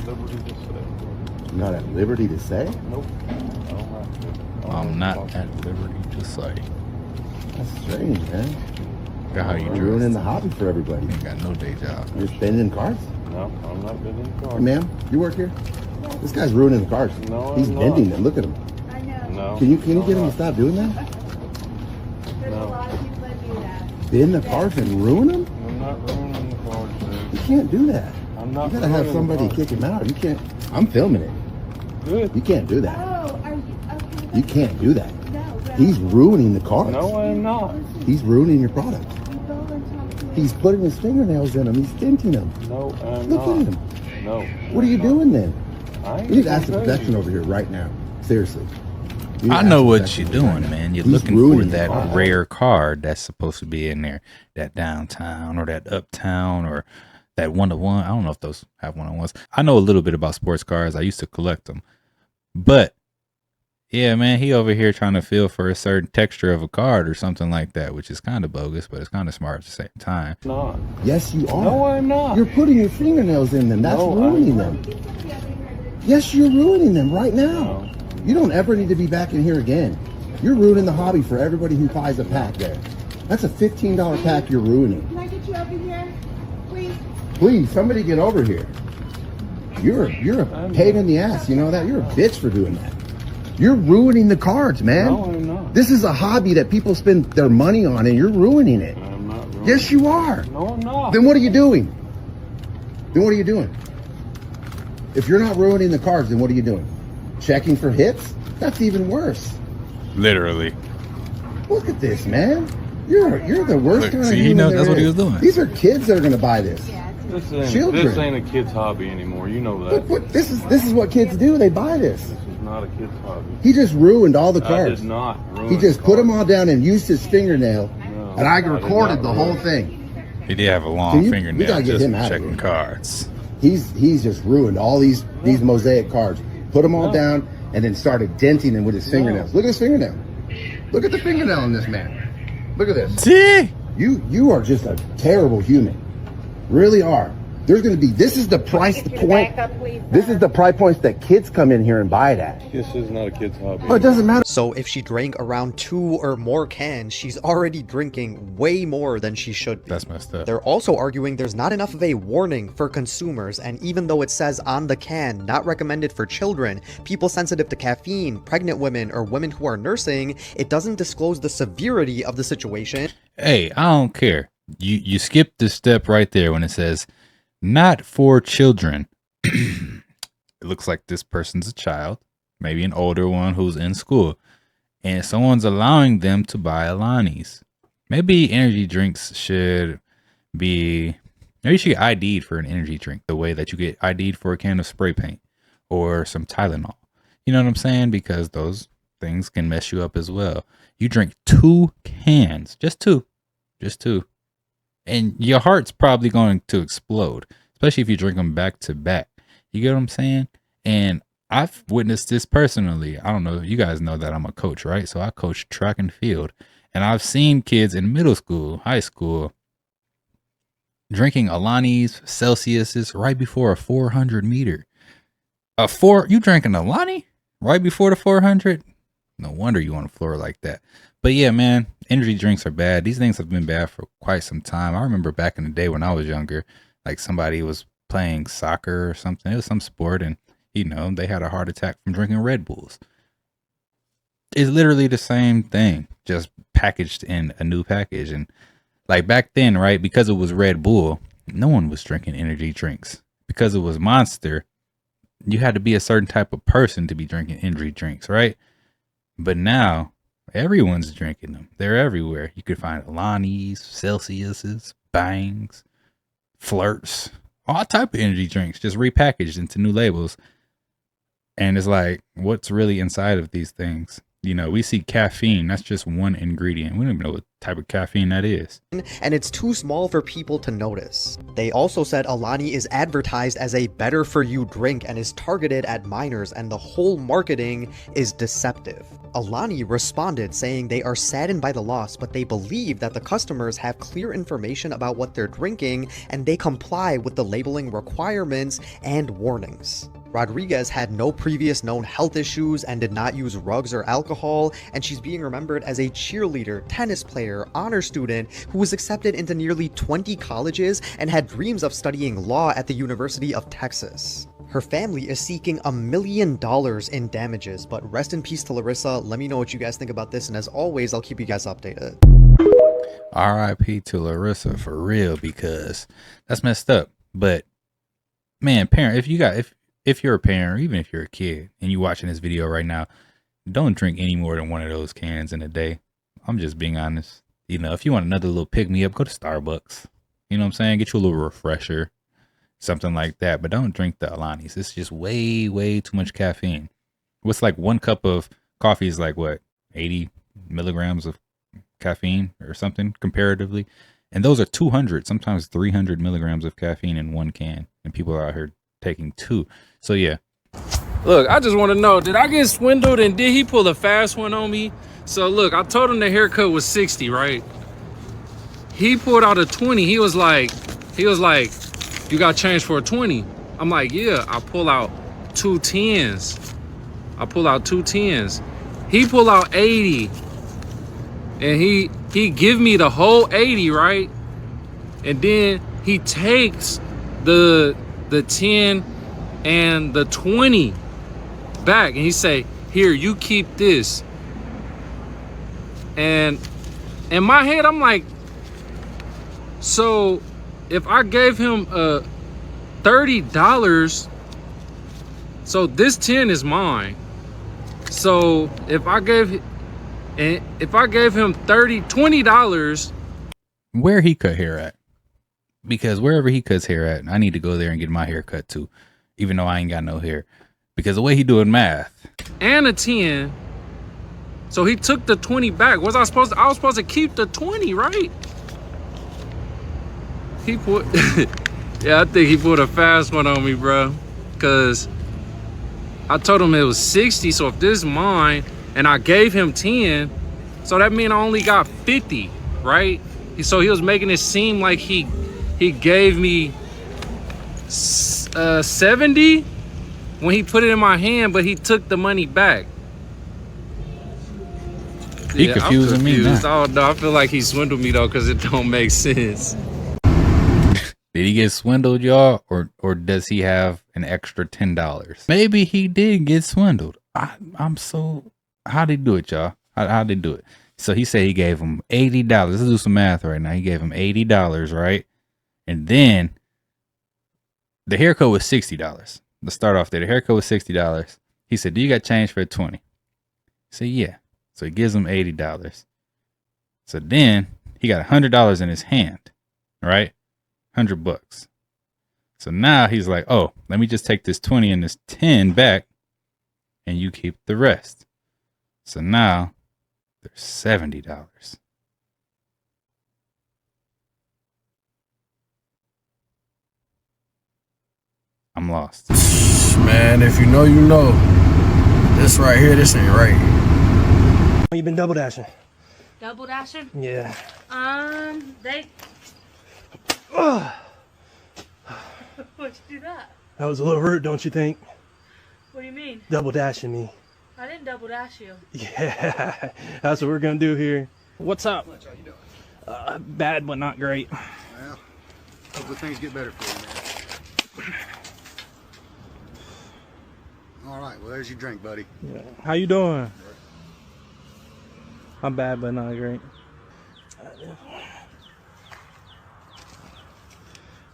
Liberty to say.
You're not at liberty to say?
Nope. I don't have to.
I'm not at liberty to say.
That's strange, man.
Look at how you
You're
dress.
ruining the hobby for everybody.
You ain't got no day job.
You're just bending cars?
No, I'm not bending cars.
Hey, ma'am, you work here? This guy's ruining the cars.
No,
He's
I'm
bending
not.
them. Look at him.
No.
Can you get him to stop doing that?
No.
Bend the cars and ruin them?
I'm not ruining the cars, dude.
You can't do that.
I'm not
You gotta have
ruining
somebody
the
kick him out. You can't. I'm filming it.
Good.
You can't do that. You can't do that. He's ruining the cars.
No, I'm not.
He's ruining your product. He's putting his fingernails in them. He's denting them.
No, I'm
Look
not.
at him.
No.
What are you doing then?
I ain't
You need to ask the
gonna
protection
tell you.
over here right now. Seriously. You need
I
to
know
ask
what
protection
you're
right
doing,
now.
man. You're
He's
looking for
ruining
that
the car.
rare card that's supposed to be in there, that downtown or that uptown or that one-to-one. I don't know if those have one-on-ones. I know a little bit about sports cars. I used to collect them. But yeah, man, he over here trying to feel for a certain texture of a card or something like that, which is kind of bogus, but it's kind of smart at the same time.
Not.
Yes, you are.
No, I'm not.
You're putting your fingernails in them. That's
No,
ruining them. Yes, you're ruining them right now. You don't ever need to be back in here again. You're ruining the hobby for everybody who buys a pack there. That's a $15 pack you're ruining.
Can I get you over here, please?
Please, somebody get over here. You're a pain in the ass, you know that? You're a bitch for doing that. You're ruining the cards, man.
No, I'm not.
This is a hobby that people spend their money on and you're ruining it.
I'm not ruining
Yes, you are.
No, I'm not.
Then what are you doing? Then what are you doing? If you're not ruining the cards, then what are you doing? Checking for hits? That's even worse.
Literally.
Look at this, man. You're the worst
Look,
kind
see,
of
he
human
knows
there
that's what he
is.
was doing.
These are kids that are going to buy this. Children.
This ain't a kid's hobby anymore. You know that.
Look, this is what kids do. They buy this.
This is not a kid's hobby.
He just ruined all the
I
cards.
did not ruin
He just
the
put them all down and used his fingernail, and I
I did
recorded
not
the
ruin
whole
it.
thing.
He did have a
Can
long
you- we
fingernail
gotta get
just
him
for
out of
checking
here.
cards.
He's just ruined all these mosaic cards. Put them all down and then started denting them with his fingernails. Look at his fingernail. Look at the fingernail on this man. Look at this.
See?
You are just a terrible human. Really are. There's going to be, this is the price point. This is the price points that kids come in here and buy it at.
This is not a kid's hobby.
Oh, it doesn't matter.
So if she drank around 2 or more cans, she's already drinking way more than she should be.
That's messed up.
They're also arguing there's not enough of a warning for consumers, and even though it says on the can, not recommended for children, people sensitive to caffeine, pregnant women, or women who are nursing, it doesn't disclose the severity of the situation.
Hey, I don't care. You skip the step right there when it says not for children. It looks like this person's a child, maybe an older one who's in school, and someone's allowing them to buy Alani's. Maybe energy drinks should be, maybe you should get ID'd for an energy drink the way that you get ID'd for a can of spray paint or some Tylenol. You know what I'm saying? Because those things can mess you up as well. You drink 2 cans, just two, and your heart's probably going to explode, especially if you drink them back to back. You get what I'm saying? And I've witnessed this personally. I don't know. You guys know that I'm a coach, right? So I coach track and field, and I've seen kids in middle school, high school, drinking Alani's, Celsius's right before a 400 meter. You drank an Alani right before the 400? No wonder you on the floor like that. But yeah, man, energy drinks are bad. These things have been bad for quite some time. I remember back in the day when I was younger, like somebody was playing soccer or something. It was some sport, and you know, they had a heart attack from drinking Red Bulls. It's literally the same thing, just packaged in a new package. And like back then, right, because it was Red Bull, no one was drinking energy drinks. Because it was Monster, you had to be a certain type of person to be drinking energy drinks, right? But now everyone's drinking them. They're everywhere. You could find Alani's, Celsius's, Bangs, Flirts, all type of energy drinks just repackaged into new labels. And it's like, what's really inside of these things? You know, we see caffeine. That's just one ingredient. We don't even know what type of caffeine that is.
And it's too small for people to notice. They also said Alani is advertised as a better for you drink and is targeted at minors, and the whole marketing is deceptive. Alani responded saying they are saddened by the loss, but they believe that the customers have clear information about what they're drinking and they comply with the labeling requirements and warnings. Rodriguez had no previous known health issues and did not use drugs or alcohol, and she's being remembered as a cheerleader, tennis player, honor student who was accepted into nearly 20 colleges and had dreams of studying law at the University of Texas. Her family is seeking $1 million in damages, but rest in peace to Larissa. Let me know what you guys think about this, and as always, I'll keep you guys updated.
R.I.P. to Larissa for real, because that's messed up. But man, parent, if you're a parent, or even if you're a kid and you're watching this video right now, don't drink any more than one of those cans in a day. I'm just being honest. You know, if you want another little pick-me-up, go to Starbucks. You know what I'm saying? Get you a little refresher, something like that. But don't drink the Alani's. It's just way, way too much caffeine. What's like 1 cup of coffee is like, what, 80 milligrams of caffeine or something comparatively? And those are 200, sometimes 300 milligrams of caffeine in 1 can. And people are out here taking 2. So yeah.
Look, I just want to know, did I get swindled and did he pull a fast one on me? So look, I told him the haircut was 60, right? He pulled out a 20. He was like, you got change for a 20. I'm like, yeah. I pull out 2 10s. He pull out 80. And he give me the whole 80, right? And then he takes the 10 and the 20 back, and he say, here, you keep this. And in my head, I'm like, so if I gave him $30, so this 10 is mine. So if I gave him $20,
where he cut hair at? Because wherever he cuts hair at, I need to go there and get my hair cut too, even though I ain't got no hair. Because the way he doing math.
And a 10. So he took the 20 back. I was supposed to keep the 20, right? He put, yeah, I think he put a fast one on me, bro. Cause I told him it was 60. So if this is mine and I gave him 10, so that means I only got 50, right? So he was making it seem like he gave me 70 when he put it in my hand, but he took the money back.
He confusing me now.
Oh no, I feel like he swindled me though, because it don't make sense.
Did he get swindled, y'all, or does he have an extra $10? Maybe he did get swindled. I'm so. How'd he do it, y'all? How'd they do it? So he said he gave him $80. Let's do some math right now. He gave him $80, right? And then the haircut was $60. Let's start off there. The haircut was $60. He said, do you got change for 20? He said, yeah. So he gives him $80. So then he got $100 in his hand, right? $100. So now he's like, oh, let me just take this 20 and this 10 back and you keep the rest. So now there's $70. I'm lost.
Man, if you know, you know. This right here, this ain't right.
You been double dashing?
Double dashing?
Yeah.
They. What'd you do that?
That was a little rude, don't you think?
What do you mean?
Double dashing me.
I didn't double dash you.
Yeah, that's what we're gonna do here.
What's up?
How you doing?
Bad, but not great.
Well, hopefully things get better for you, man. All right, well, there's your drink, buddy.
Yeah. How you doing? I'm bad, but not great.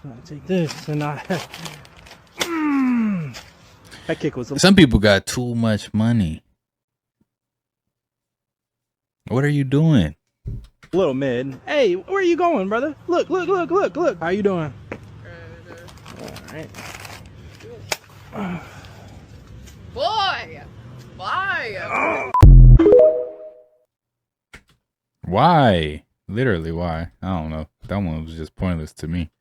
I'll take this, and that kick was.
Some people got too much money. What are you doing?
A little mid. Hey, where are you going, brother? Look, look, look, look, look. How you doing? All right.
Boy! Why?
Why? Literally, why? I don't know. That one was just pointless to me.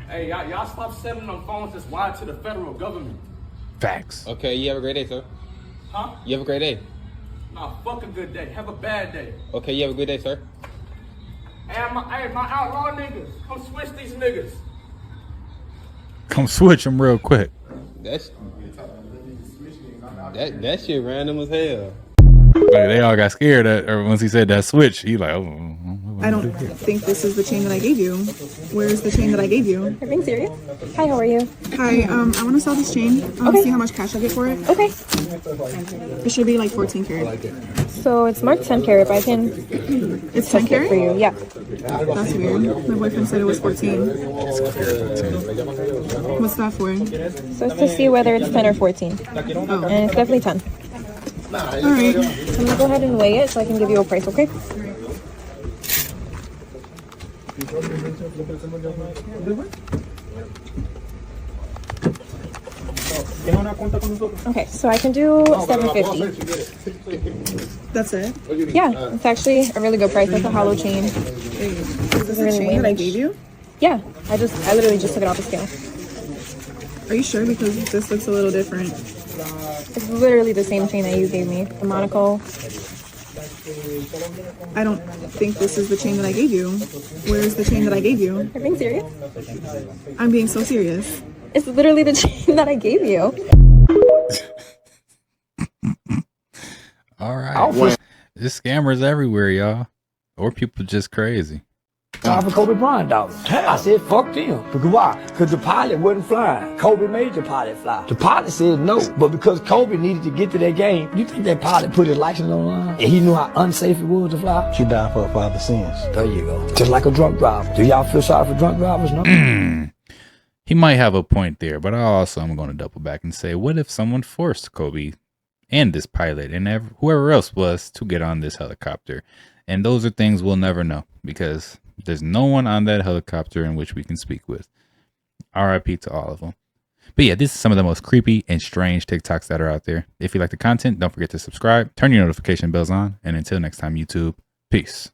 Hey, y'all stop sending them phones that's wired to the federal government.
Facts.
Okay, you have a great day, sir.
Huh?
You have a great day.
Nah, fuck a good day. Have a bad day.
Okay, you have a good day, sir.
Hey, my outlaw niggas. Come switch these niggas.
Come switch them real quick.
That shit random as hell.
Like, they all got scared or once he said that switch. He like, oh.
I don't think this is the chain that I gave you. Where's the chain that I gave you?
Are you being serious? Hi, how are you?
Hi, I want to sell this chain.
Okay.
See how much cash I get for it.
Okay.
It should be like 14 karat.
So it's marked 10 karat, but I can.
It's 10 karat
for you. Yeah.
That's weird. My boyfriend said it was 14. What's that for?
So it's to see whether it's 10 or 14.
Oh.
And it's definitely 10.
All right.
I'm gonna go ahead and weigh it so I can give you a price, okay? Okay, so I can do $750.
That's it?
Yeah, it's actually a really good price. That's a hollow chain.
Is this a chain that I gave you?
Yeah, I literally just took it off the scale.
Are you sure? Because this looks a little different.
It's literally the same chain that you gave me, the Monaco.
I don't think this is the chain that I gave you. Where's the chain that I gave you?
You're being serious?
I'm being so serious.
It's literally the chain that I gave you.
All right. There's scammers everywhere, y'all. Or people just crazy.
Time for Kobe Bryant dollars. I said, fuck them. Because why? Because the pilot wasn't flying. Kobe made the pilot fly. The pilot said no, but because Kobe needed to get to that game, you think that pilot put his license on the line? And he knew how unsafe it was to fly? You died for father's sins. There you go. Just like a drunk driver. Do y'all feel sorry for drunk drivers? No?
He might have a point there, but I'm going to double back and say, what if someone forced Kobe and this pilot and whoever else was to get on this helicopter? And those are things we'll never know because there's no one on that helicopter in which we can speak with. RIP to all of them. But yeah, this is some of the most creepy and strange TikToks that are out there. If you like the content, don't forget to subscribe, turn your notification bells on, and until next time, YouTube, peace.